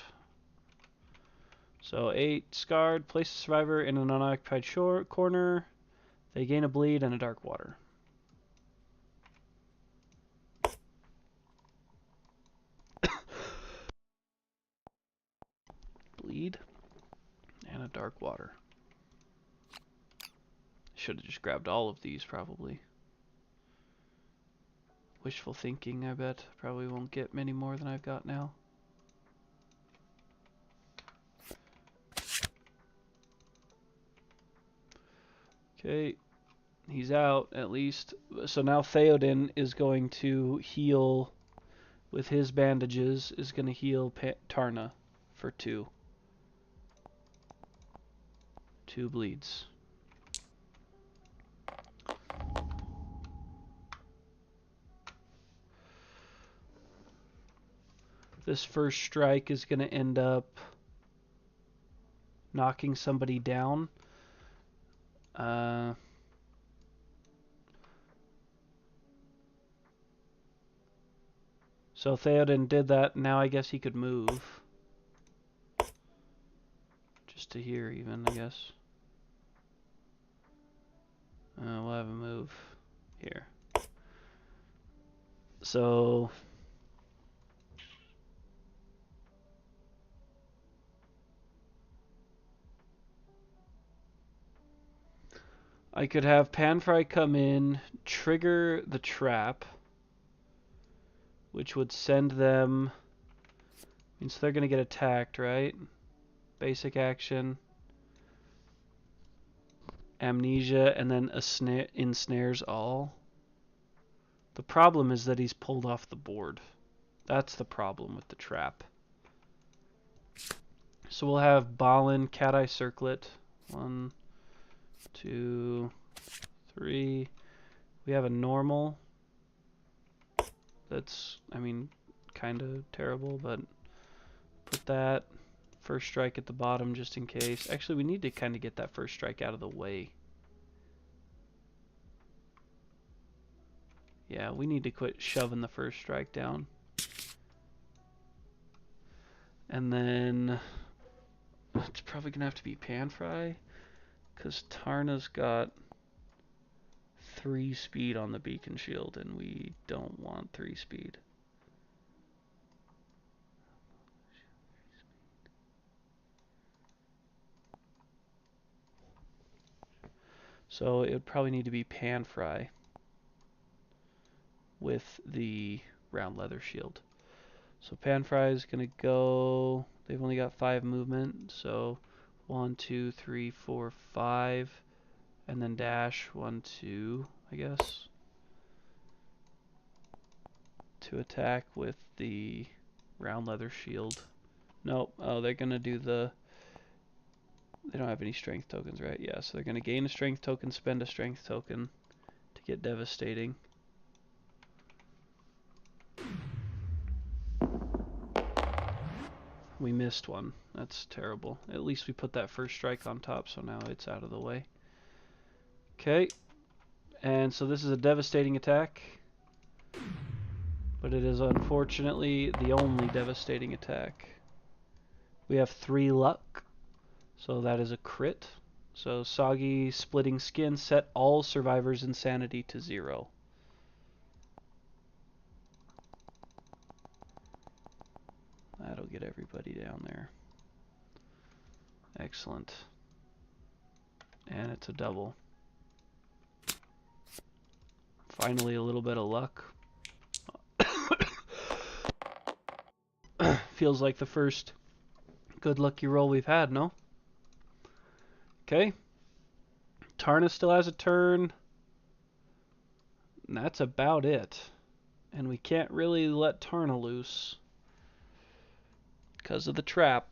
So 8 scarred, place the survivor in an unoccupied corner. They gain a bleed and a dark water. Bleed and a dark water. Should have just grabbed all of these probably. Wishful thinking, I bet. Probably won't get many more than I've got now. Okay, he's out at least. So now Theoden is going to heal with his bandages, is going to heal Tarna for 2. 2 bleeds. This first strike is going to end up knocking somebody down. So Theoden did that. Now I guess he could move. Just to here even, I guess. We'll have him move here. So I could have Panfry come in, trigger the trap, which would send them. Means they're gonna get attacked, right? Basic action, amnesia, and then ensnares all. The problem is that he's pulled off the board. That's the problem with the trap. So we'll have Balin, Cat Eye Circlet. 1, 2, 3. We have a normal. That's, I mean, kind of terrible, but put that first strike at the bottom just in case. Actually, we need to kind of get that first strike out of the way. Yeah, we need to quit shoving the first strike down. And then it's probably going to have to be Panfry, because Tarna's got 3 speed on the beacon shield, and we don't want 3 speed. So it would probably need to be Panfry with the round leather shield. So Panfry is going to go. They've only got 5 movement, so 1, 2, 3, 4, 5, and then dash 1, 2, I guess, to attack with the round leather shield. Nope. Oh, they're going to do the. They don't have any strength tokens, right? Yeah, so they're going to gain a strength token, spend a strength token to get devastating. We missed one. That's terrible. At least we put that first strike on top, so now it's out of the way. Okay. And so this is a devastating attack. But it is unfortunately the only devastating attack. We have 3 luck. So that is a crit. So Soggy Splitting Skin, set all survivors' insanity to 0. That'll get everybody down there. Excellent. And it's a double. Finally a little bit of luck. Feels like the first good lucky roll we've had, no? Okay. Tarna still has a turn. And that's about it. And we can't really let Tarna loose because of the trap.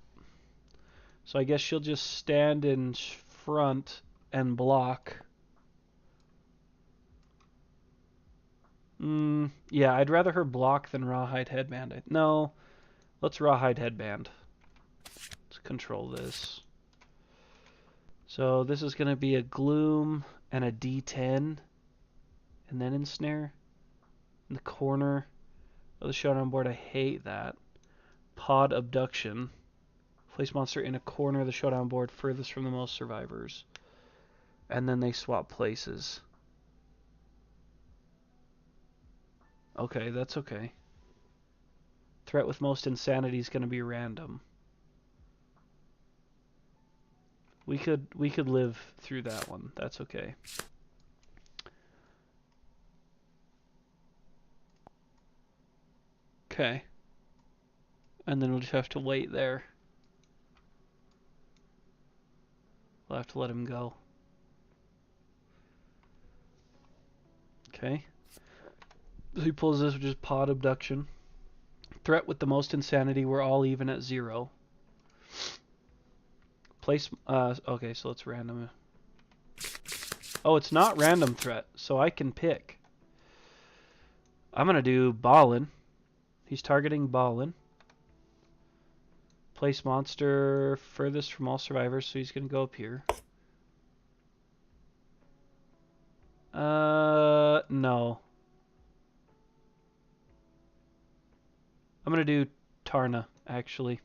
So I guess she'll just stand in front and block. Yeah, I'd rather her block than Rawhide Headband. No, let's Rawhide Headband. Let's control this. So this is going to be a Gloom and a D10. And then Ensnare. In the corner of the showdown board, I hate that. Pod Abduction. Place monster in a corner of the showdown board furthest from the most survivors. And then they swap places. Okay, that's okay. Threat with most insanity is going to be random. We could live through that one. That's okay. Okay. And then we'll just have to wait there. We'll have to let him go. Okay. So he pulls this, which is Pod Abduction. Threat with the most insanity, we're all even at 0. Place, okay, so let's random. Oh, it's not random threat, so I can pick. I'm going to do Ballin. He's targeting Ballin. Place monster furthest from all survivors, so he's going to go up here. No. I'm going to do Tarna, actually.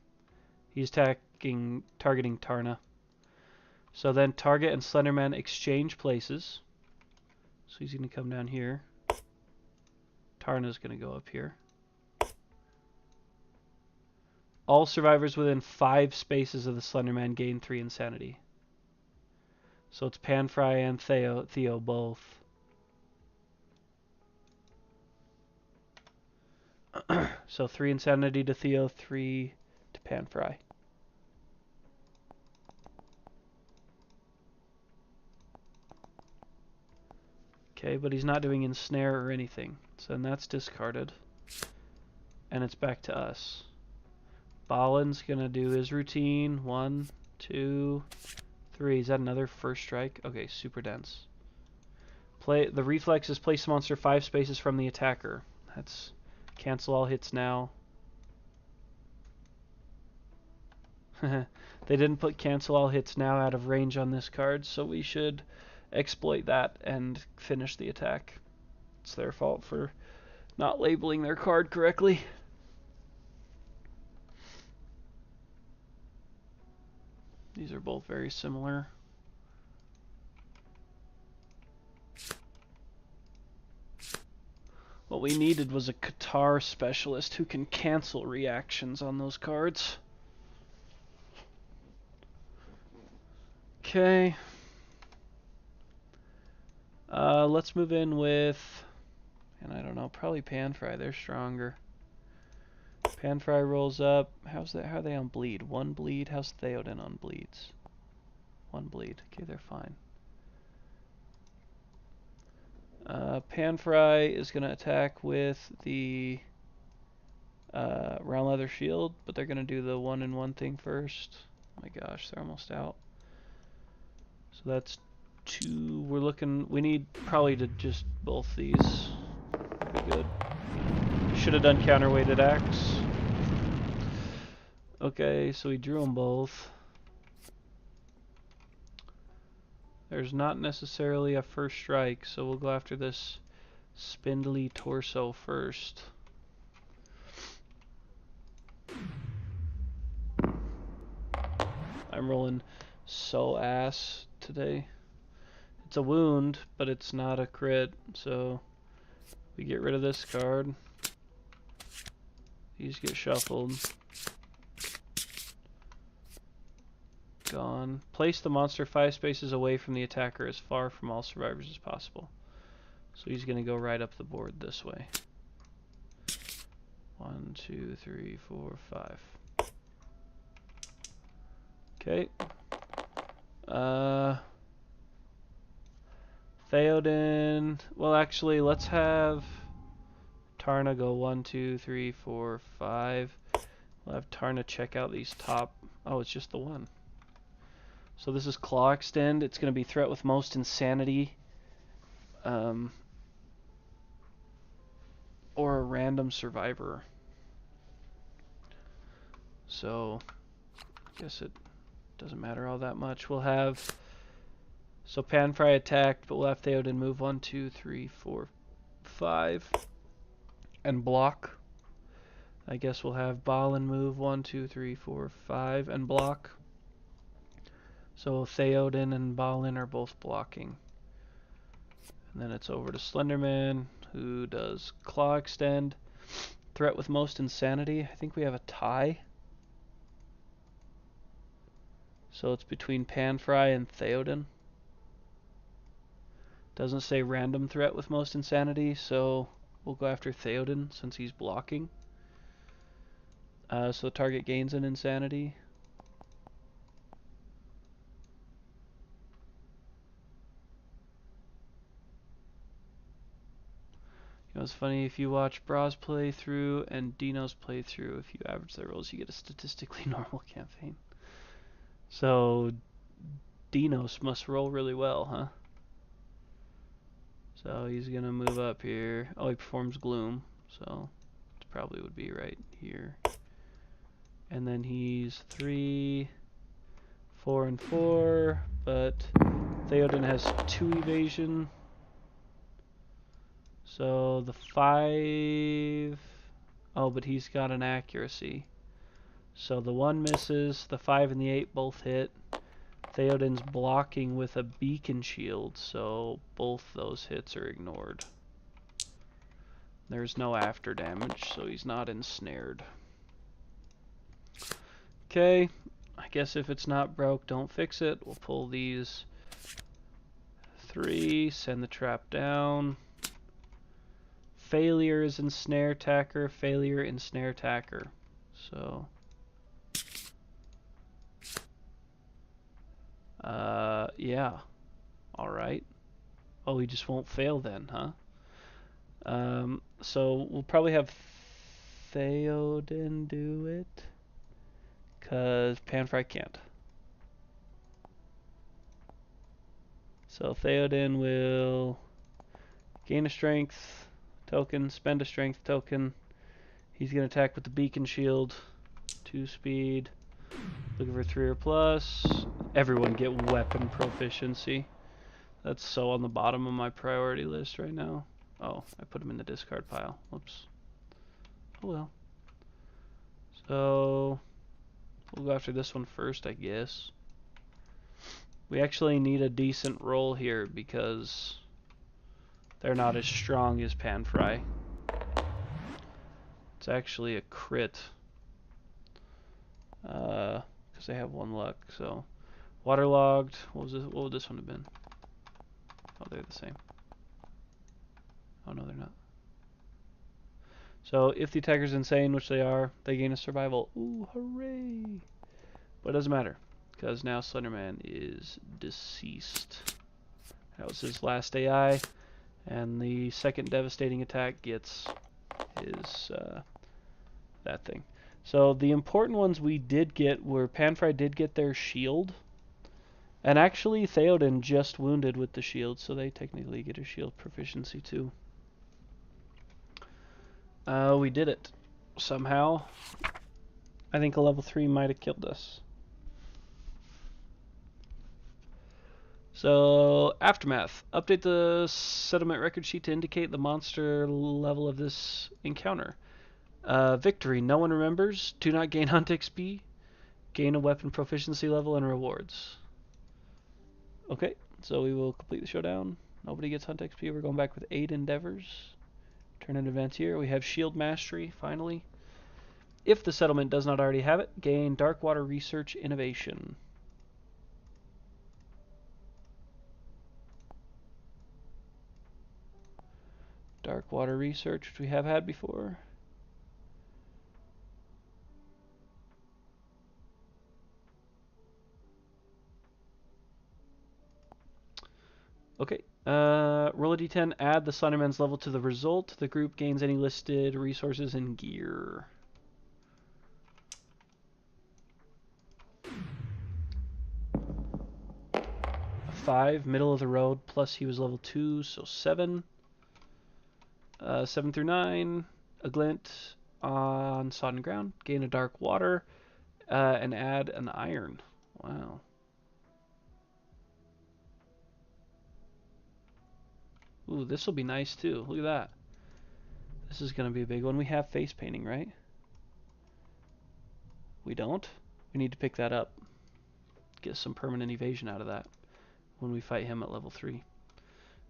He's targeting Tarna. So then Target and Slenderman exchange places. So he's going to come down here. Tarna's going to go up here. All survivors within 5 spaces of the Slenderman gain 3 insanity. So it's Panfry and Theo both. So 3 insanity to Theo, 3 to Panfry. Okay, but he's not doing Ensnare or anything. So then that's discarded. And it's back to us. Ballin's going to do his routine. 1, 2, 3. Is that another first strike? Okay, super dense. The reflex is place monster 5 spaces from the attacker. That's cancel all hits now. They didn't put cancel all hits now out of range on this card, so we should exploit that and finish the attack. It's their fault for not labeling their card correctly. These are both very similar. What we needed was a Qatar specialist who can cancel reactions on those cards. Okay. Let's move in with, and I don't know, probably Panfry. They're stronger. Panfry rolls up. How's that? How are they on bleed? 1 bleed. How's Theoden on bleeds? 1 bleed. Okay, they're fine. Panfry is going to attack with the round leather shield, but they're going to do the 1-in-1 thing first. Oh my gosh, they're almost out. So that's 2. We need probably to just both these. Pretty good. Should have done counterweighted axe. Okay, so we drew them both. There's not necessarily a first strike, so we'll go after this spindly torso first. I'm rolling so ass today. It's a wound, but it's not a crit, so we get rid of this card. These get shuffled. Gone. Place the monster 5 spaces away from the attacker as far from all survivors as possible. So he's going to go right up the board this way. 1, 2, 3, 4, 5. Okay. Theoden. Well, actually, let's have Tarna go 1, 2, 3, 4, 5. We'll have Tarna check out these top. Oh, it's just the one. So this is Claw Extend. It's going to be threat with most insanity. Or a random survivor. So, I guess it doesn't matter all that much. We'll have. So Panfry attacked, but we'll have Theoden move 1, 2, 3, 4, 5. And block. I guess we'll have Balin move 1, 2, 3, 4, 5 and block. So Theoden and Balin are both blocking. And then it's over to Slenderman, who does Claw Extend. Threat with most insanity. I think we have a tie. So it's between Panfry and Theoden. Doesn't say random threat with most insanity, so we'll go after Theoden since he's blocking. So the target gains an insanity. You know, it's funny, if you watch Bra's playthrough and Dino's playthrough, if you average their rolls, you get a statistically normal campaign. So Dinos must roll really well, huh? So he's gonna move up here. Oh, he performs Gloom, so it probably would be right here. And then he's 3, 4, and 4, but Theoden has 2 evasion. So the 5... Oh, but he's got an accuracy. So the 1 misses, the 5 and the 8 both hit. Theoden's blocking with a beacon shield, so both those hits are ignored. There's no after damage, so he's not ensnared. Okay, I guess if it's not broke, don't fix it. We'll pull these 3, send the trap down. Failure is ensnare attacker, failure ensnare attacker. So, yeah. Alright. Oh, he just won't fail then, huh? So we'll probably have Theoden do it, because Panfry can't. So Theoden will gain a strength token, spend a strength token. He's going to attack with the beacon shield, 2 speed, looking for 3 or plus. Everyone get weapon proficiency. That's so on the bottom of my priority list right now. Oh, I put him in the discard pile. Whoops. Oh well. So, we'll go after this one first, I guess. We actually need a decent roll here because they're not as strong as Panfry. It's actually a crit. Because they have 1 luck, so. Waterlogged. What would this one have been? Oh, they're the same. Oh, no, they're not. So, if the attacker's insane, which they are, they gain a survival. Ooh, hooray! But it doesn't matter, because now Slenderman is deceased. That was his last AI, and the second devastating attack gets his, that thing. So, the important ones we did get were Panfry did get their shield, and actually Theoden just wounded with the shield, so they technically get a shield proficiency too. We did it. Somehow. I think a level 3 might have killed us. So, Aftermath. Update the settlement record sheet to indicate the monster level of this encounter. Victory. No one remembers. Do not gain hunt XP. Gain a weapon proficiency level and rewards. Okay, so we will complete the showdown. Nobody gets hunt XP. We're going back with 8 endeavors. Turn an event here. We have Shield Mastery, finally. If the settlement does not already have it, gain Darkwater Research Innovation. Darkwater Research, which we have had before. Okay. Roll a d10, add the Slenderman's level to the result. The group gains any listed resources and gear. 5, middle of the road, plus he was level 2, so 7. 7 through 9, a glint on sodden ground, gain a dark water, and add an iron. Wow. Ooh, this will be nice too. Look at that. This is going to be a big one. We have face painting, right? We don't? We need to pick that up. Get some permanent evasion out of that when we fight him at level 3.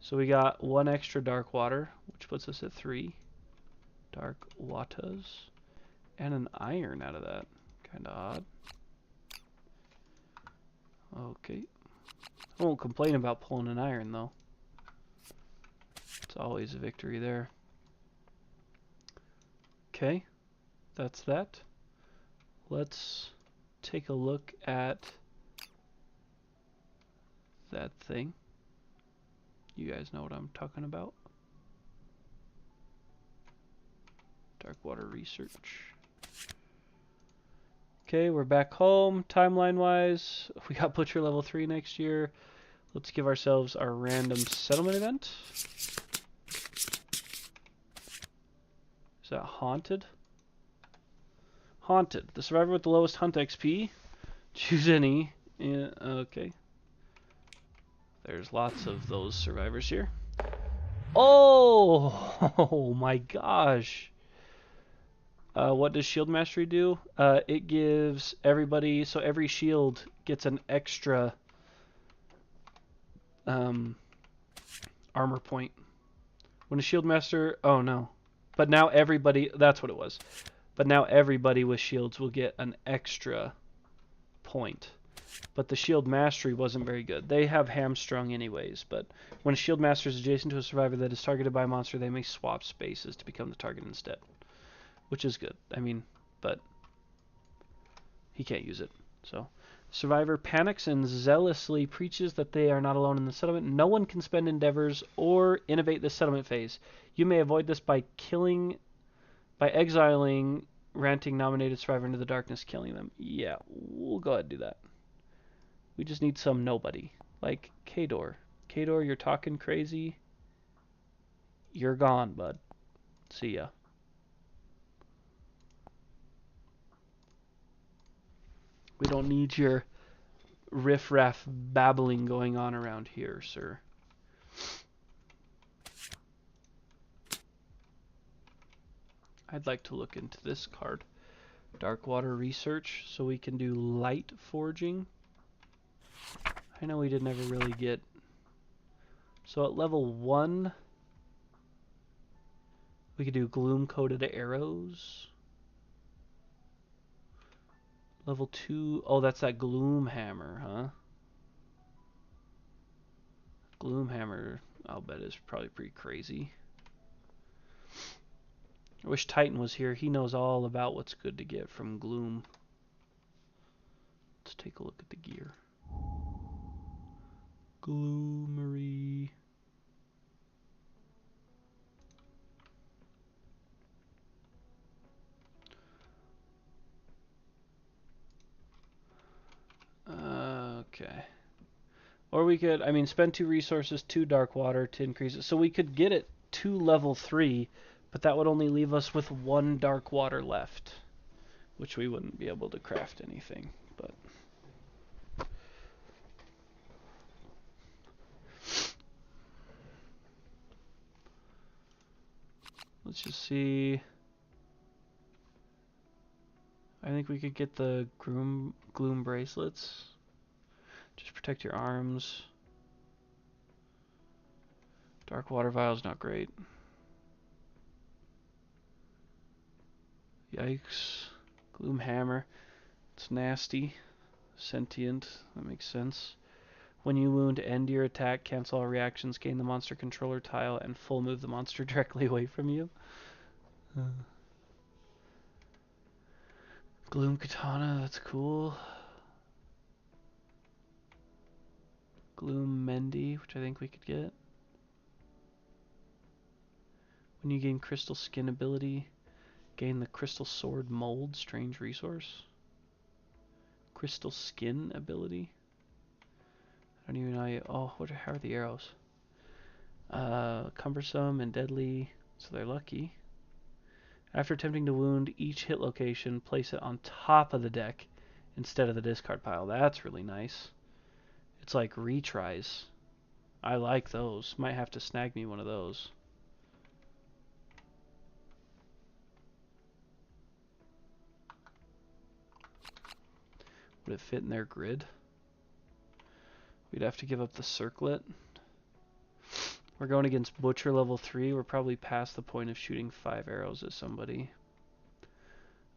So we got 1 extra dark water, which puts us at 3 dark waters, and an iron out of that. Kinda odd. Okay. I won't complain about pulling an iron though. It's always a victory there. Okay, that's that. Let's take a look at that thing. You guys know what I'm talking about. Dark water research. Okay, we're back home. Timeline wise, we got Butcher level 3 next year. Let's give ourselves our random settlement event. Is that haunted? Haunted. The survivor with the lowest hunt XP. Choose any. Yeah, okay. There's lots of those survivors here. Oh, oh my gosh. What does Shield Mastery do? It gives everybody, so every shield gets an extra armor point. When a Shield Master, oh no. But now everybody, that's what it was. But now everybody with shields will get an extra point. But the Shield Mastery wasn't very good. They have hamstrung anyways, but when a Shield Master is adjacent to a survivor that is targeted by a monster, they may swap spaces to become the target instead. Which is good. I mean, but he can't use it. So, survivor panics and zealously preaches that they are not alone in the settlement. No one can spend endeavors or innovate the settlement phase. You may avoid this by exiling ranting nominated survivor into the darkness, killing them. Yeah, we'll go ahead and do that. We just need some nobody. Like Kador. Kador, you're talking crazy. You're gone, bud. See ya. We don't need your riff-raff babbling going on around here, sir. I'd like to look into this card. Dark Water Research, so we can do light forging. I know we did never really get... So at level 1, we could do gloom-coated arrows. Level 2, oh, that's that gloom hammer, huh? Gloom hammer, I'll bet is probably pretty crazy. I wish Titan was here. He knows all about what's good to get from gloom. Let's take a look at the gear. Gloomery. Okay. Or we could, I mean, spend 2 resources, 2 dark water to increase it. So we could get it to level 3, but that would only leave us with 1 dark water left, which we wouldn't be able to craft anything. But let's just see. I think we could get the gloom bracelets. Just protect your arms. Dark water vial's not great. Yikes. Gloom hammer. It's nasty. Sentient. That makes sense. When you wound, end your attack, cancel all reactions, gain the monster controller tile, and full move the monster directly away from you. Gloom katana, that's cool. Gloom Mendy, which I think we could get. When you gain crystal skin ability, gain the crystal sword mold, strange resource. Crystal skin ability. I don't even know you. Oh, how are the arrows? Cumbersome and deadly, so they're lucky. After attempting to wound each hit location, place it on top of the deck instead of the discard pile. That's really nice. It's like retries. I like those. Might have to snag me one of those. Would it fit in their grid? We'd have to give up the circlet. We're going against Butcher level 3. We're probably past the point of shooting 5 arrows at somebody.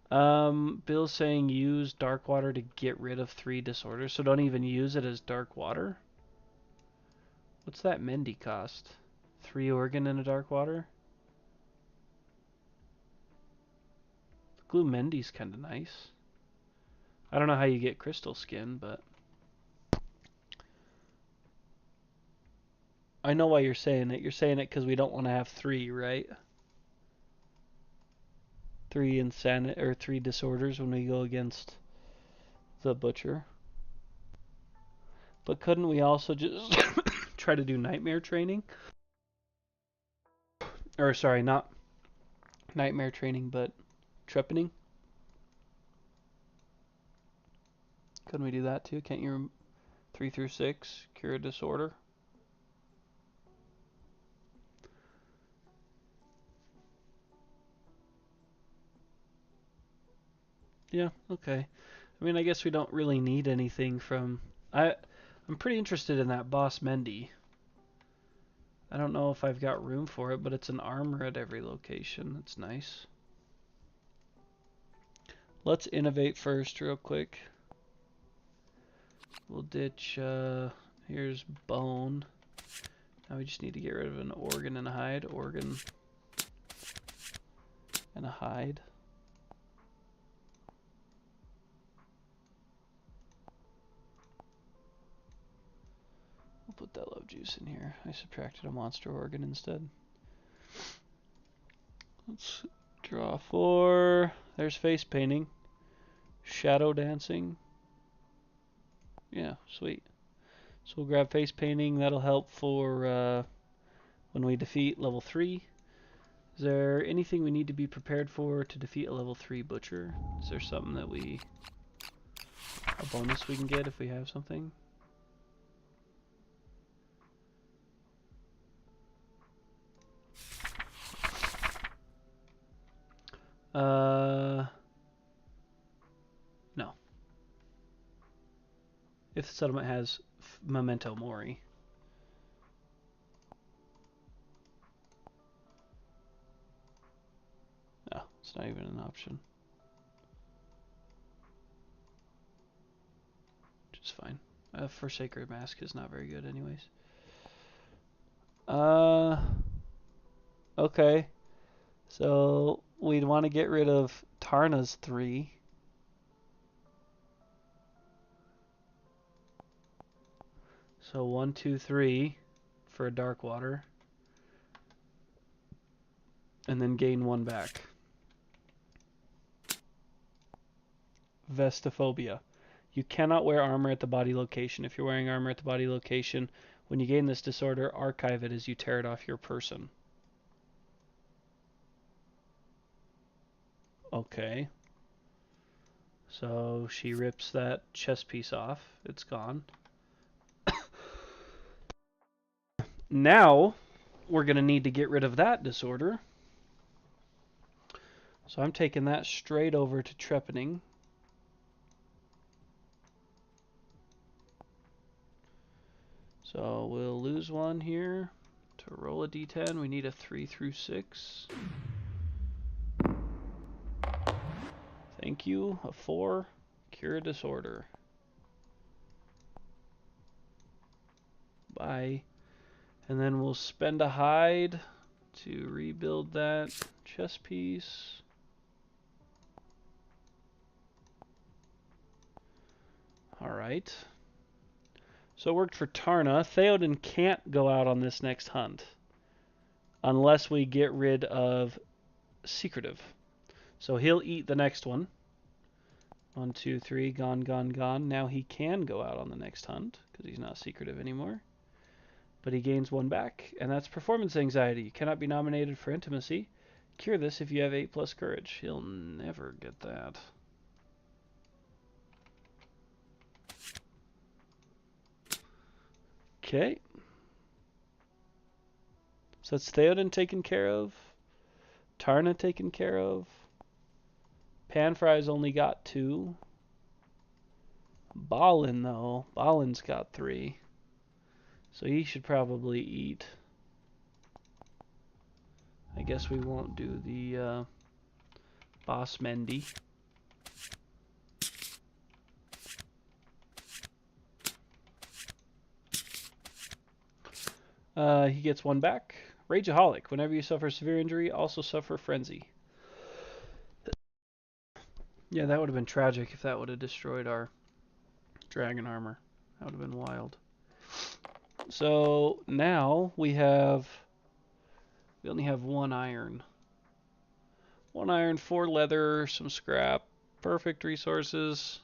Bill's saying use dark water to get rid of 3 disorders, so don't even use it as dark water. What's that Mendy cost? 3 organ and a dark water? The Glue Mendy's kind of nice. I don't know how you get crystal skin, but I know why you're saying it. You're saying it because we don't want to have 3, right? 3 insanity or 3 disorders when we go against the Butcher. But couldn't we also just try to do nightmare training? Or sorry, not nightmare training, but trepanning. Couldn't we do that too? Can't you 3 through 6 cure a disorder? Yeah, okay. I mean, I guess we don't really need anything from... I'm pretty interested in that Boss Mendy. I don't know if I've got room for it, but it's an armor at every location. That's nice. Let's innovate first real quick. We'll ditch... here's bone. Now we just need to get rid of an organ and a hide. Organ and a hide. We'll put that love juice in here. I subtracted a monster organ instead. Let's draw 4. There's face painting. Shadow dancing. Yeah, sweet. So we'll grab face painting. That'll help for when we defeat level 3. Is there anything we need to be prepared for to defeat a level 3 Butcher? Is there something that a bonus we can get if we have something? No. If the settlement has Memento Mori. No, it's not even an option. Which is fine. Forsaker Mask is not very good anyways. Okay. So we'd want to get rid of Tarna's 3. So 1, 2, 3 for a dark water. And then gain 1 back. Vestophobia. You cannot wear armor at the body location. If you're wearing armor at the body location, when you gain this disorder, archive it as you tear it off your person. Okay. So she rips that chest piece off. It's gone. Now, we're going to need to get rid of that disorder. So I'm taking that straight over to trepanning. So we'll lose 1 here. To roll a d10, we need a 3 through 6. Thank you. A 4. Cure a disorder. Bye. And then we'll spend a hide to rebuild that chest piece. Alright. So it worked for Tarna. Theoden can't go out on this next hunt unless we get rid of Secretive. So he'll eat the next one. 1, 2, 3, gone, gone, gone. Now he can go out on the next hunt because he's not secretive anymore. But he gains 1 back, and that's performance anxiety. You cannot be nominated for intimacy. Cure this if you have 8+ courage. He'll never get that. Okay. So that's Theoden taken care of. Tarna taken care of. Panfry's only got 2. Balin, though. Balin's got 3. So he should probably eat. I guess we won't do the Boss Mendy. He gets 1 back. Rageaholic. Whenever you suffer severe injury, also suffer frenzy. Yeah, that would have been tragic if that would have destroyed our dragon armor. That would have been wild. So now we only have 1 iron. 1 iron, 4 leather, some scrap, perfect resources.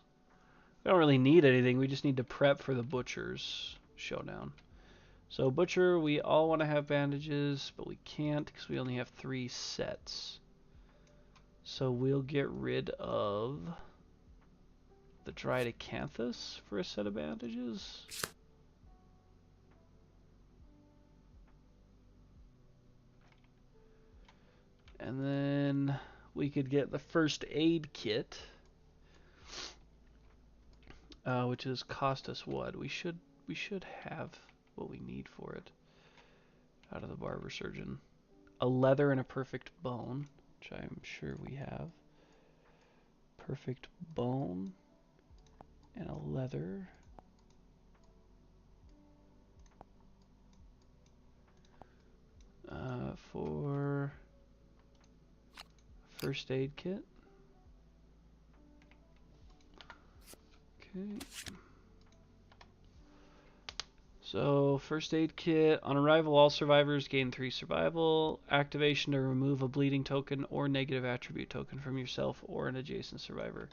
We don't really need anything. We just need to prep for the butcher's showdown. So butcher, we all want to have bandages, but we can't because we only have 3 sets. So we'll get rid of the dried acanthus for a set of bandages. And then we could get the first aid kit, which is cost us what? We should have what we need for it out of the barber surgeon. A leather and a perfect bone, which I'm sure we have. Perfect bone and a leather. For first aid kit. Okay. So first aid kit. On arrival, all survivors gain 3 survival. Activation to remove a bleeding token or negative attribute token from yourself or an adjacent survivor.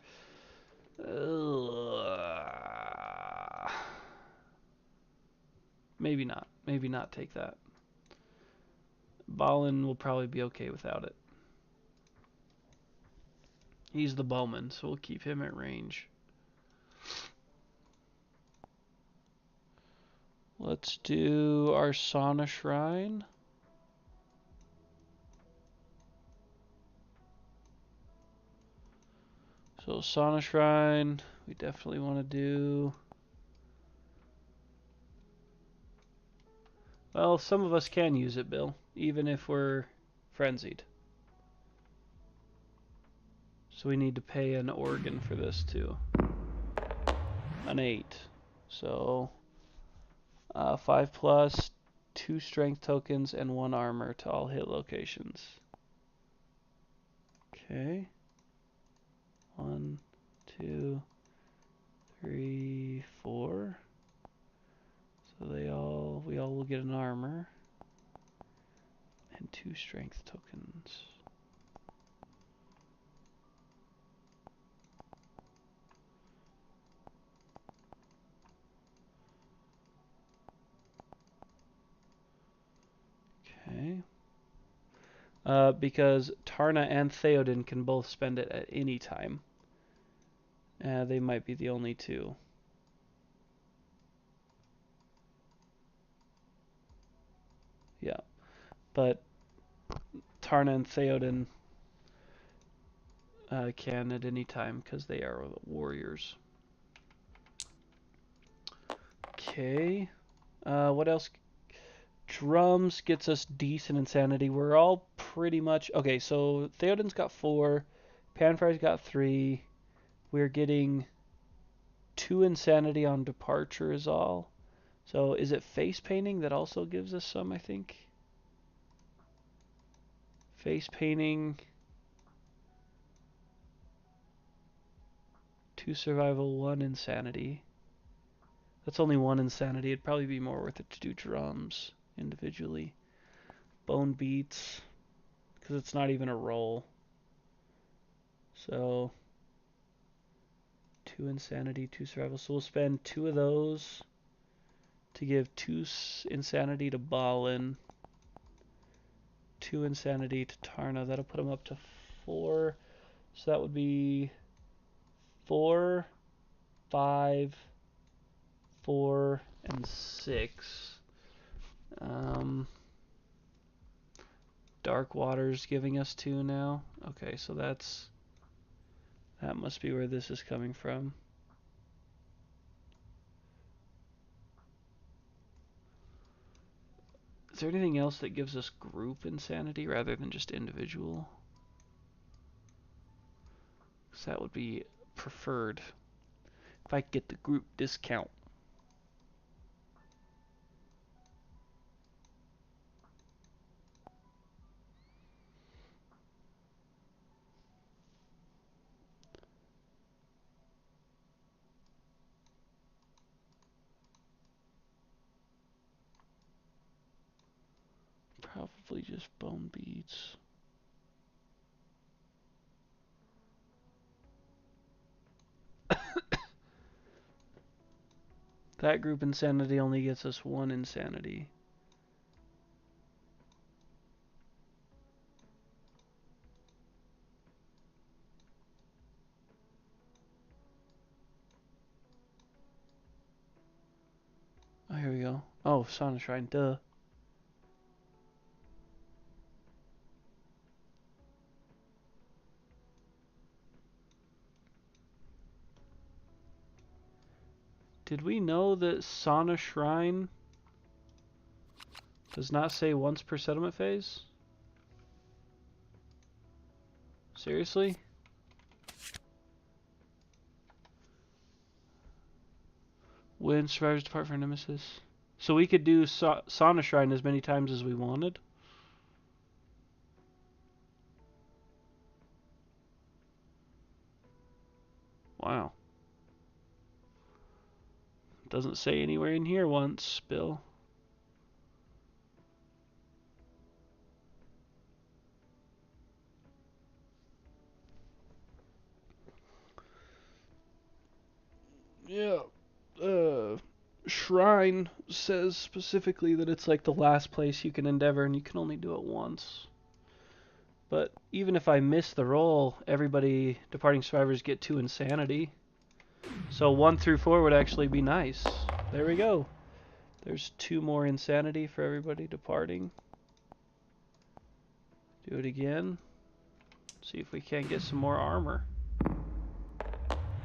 Maybe not. Maybe not take that. Balin will probably be okay without it. He's the bowman, so we'll keep him at range. Let's do our sauna shrine. So sauna shrine, we definitely want to do. Well, some of us can use it, Bill, even if we're frenzied. So we need to pay an organ for this too. An 8. So 5+, 2 strength tokens, and 1 armor to all hit locations. Okay. 1, 2, 3, 4. So we all will get an armor and 2 strength tokens. Okay. Because Tarna and Theoden can both spend it at any time. They might be the only 2. Yeah. But Tarna and Theoden can at any time because they are warriors. Okay. What else? Drums gets us decent insanity. We're all pretty much... Okay, so Theoden's got 4. Panfry's got 3. We're getting 2 insanity on departure is all. So is it face painting that also gives us some, I think? Face painting. 2 survival, 1 insanity. That's only one insanity. It'd probably be more worth it to do drums individually. Bone beats, because it's not even a roll. So, 2 insanity, 2 survival. So we'll spend 2 of those to give 2 insanity to Balin, 2 insanity to Tarna. That'll put him up to 4. So that would be 4, 5, 4, and 6. Dark Water's giving us 2 now. Okay, so that must be where this is coming from. Is there anything else that gives us group insanity rather than just individual? Because that would be preferred if I could get the group discount. Probably just bone beads. That group insanity only gets us 1 insanity. Oh, here we go. Oh, Sauna Shrine, duh. Did we know that Sauna Shrine does not say once per settlement phase? Seriously? When survivors depart for Nemesis. So we could do Sauna Shrine as many times as we wanted? Wow. Doesn't say anywhere in here once, Bill. Yeah. Shrine says specifically that it's like the last place you can endeavor and you can only do it once. But even if I miss the roll, everybody departing survivors get 2 insanity. So 1 through 4 would actually be nice. There we go. There's 2 more insanity for everybody departing. Do it again. See if we can't get some more armor.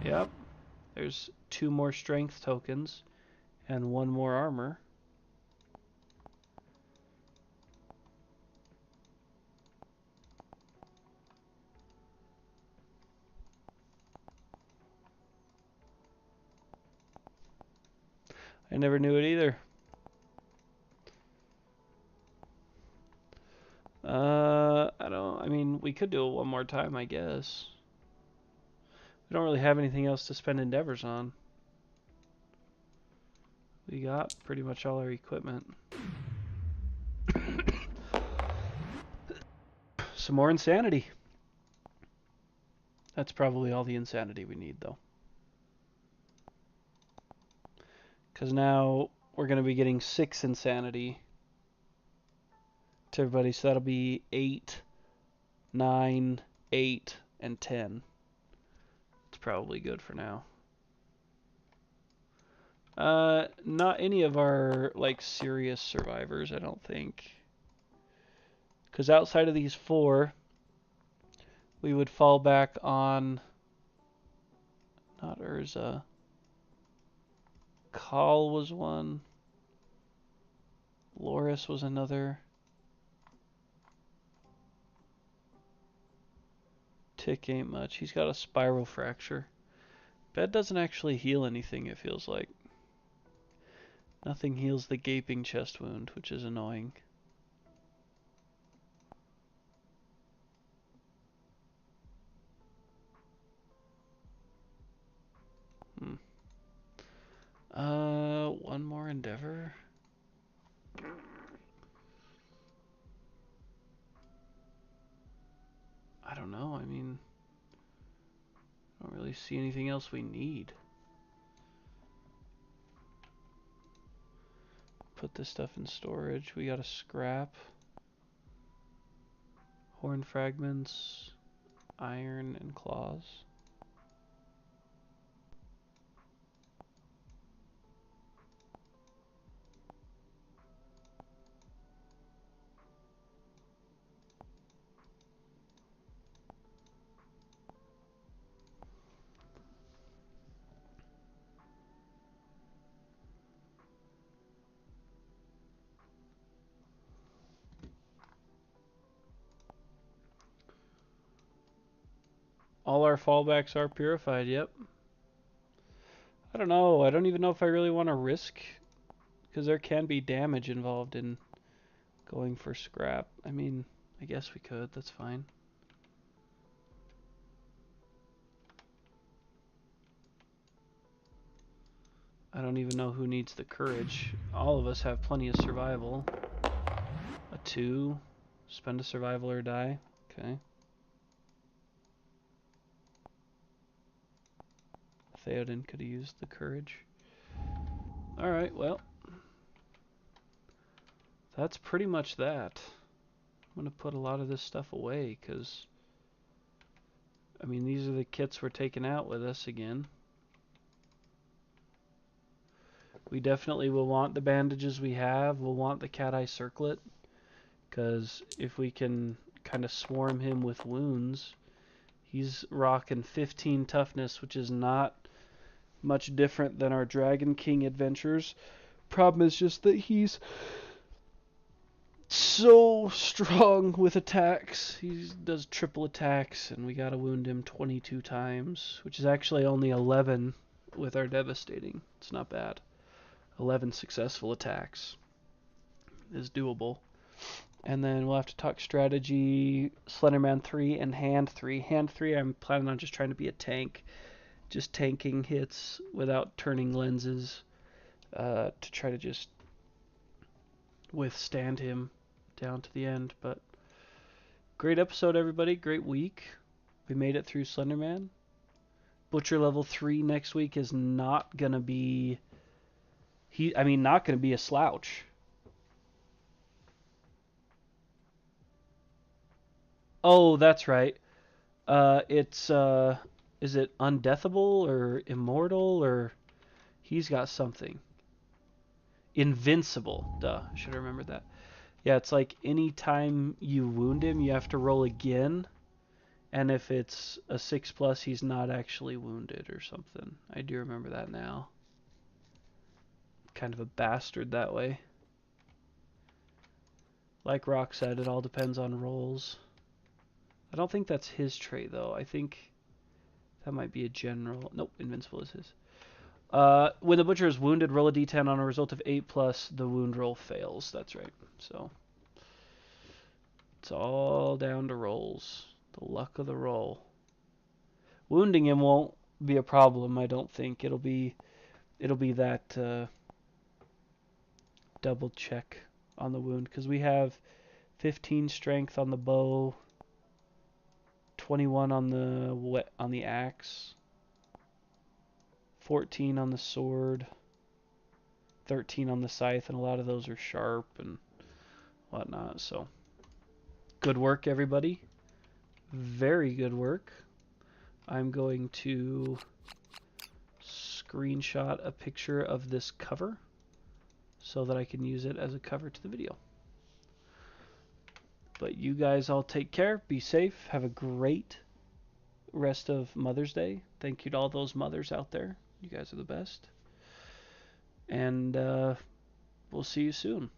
Yep. There's 2 more strength tokens and 1 more armor. I never knew it either. I mean, we could do it one more time, I guess. We don't really have anything else to spend endeavors on. We got pretty much all our equipment. Some more insanity. That's probably all the insanity we need, though. Because now we're going to be getting 6 insanity to everybody, so that'll be 8, 9, 8, and 10. It's probably good for now. Not any of our, like, serious survivors, I don't think. Because outside of these 4, we would fall back on... Not Urza. Call was one. Loris was another. Tick ain't much. He's got a spiral fracture. Bed doesn't actually heal anything, it feels like. Nothing heals the gaping chest wound, which is annoying. Endeavor. I don't know. I mean, I don't really see anything else we need. Put this stuff in storage. We got a scrap. Horn fragments, iron, and claws. All our fallbacks are purified, yep. I don't know. I don't even know if I really want to risk, because there can be damage involved in going for scrap. I mean, I guess we could. That's fine. I don't even know who needs the courage. All of us have plenty of survival. A 2. Spend a survival or die. Okay. Theoden could have used the courage. Alright, well. That's pretty much that. I'm going to put a lot of this stuff away, because, I mean, these are the kits we're taking out with us again. We definitely will want the bandages we have. We'll want the cat eye circlet, because if we can kind of swarm him with wounds, he's rocking 15 toughness, which is not much different than our Dragon King adventures. Problem is just that he's so strong with attacks. He does triple attacks, and we gotta wound him 22 times, which is actually only 11 with our devastating. It's not bad. 11 successful attacks is doable. And then we'll have to talk strategy, Slenderman 3 and Hand 3. Hand 3, I'm planning on just trying to be a tank. Just tanking hits without turning lenses to try to just withstand him down to the end. But great episode, everybody. Great week. We made it through Slenderman. Butcher level 3 next week is not going to be... not going to be a slouch. Oh, that's right. It's... is it undeathable or immortal, or he's got something? Invincible. Duh, I should have remembered that. Yeah, it's like any time you wound him, you have to roll again. And if it's a 6+, he's not actually wounded or something. I do remember that now. Kind of a bastard that way. Like Rock said, it all depends on rolls. I don't think that's his trait, though. I think that might be a general. Nope, invincible is his. When the Butcher is wounded, roll a d10 on a result of 8+, the wound roll fails. That's right. So it's all down to rolls. The luck of the roll. Wounding him won't be a problem, I don't think. It'll be that double check on the wound, because we have 15 strength on the bow, 21 on the axe, 14 on the sword, 13 on the scythe, and a lot of those are sharp and whatnot. So good work, everybody. Very good work. I'm going to screenshot a picture of this cover so that I can use it as a cover to the video. But you guys all take care, be safe, have a great rest of Mother's Day. Thank you to all those mothers out there. You guys are the best. And we'll see you soon.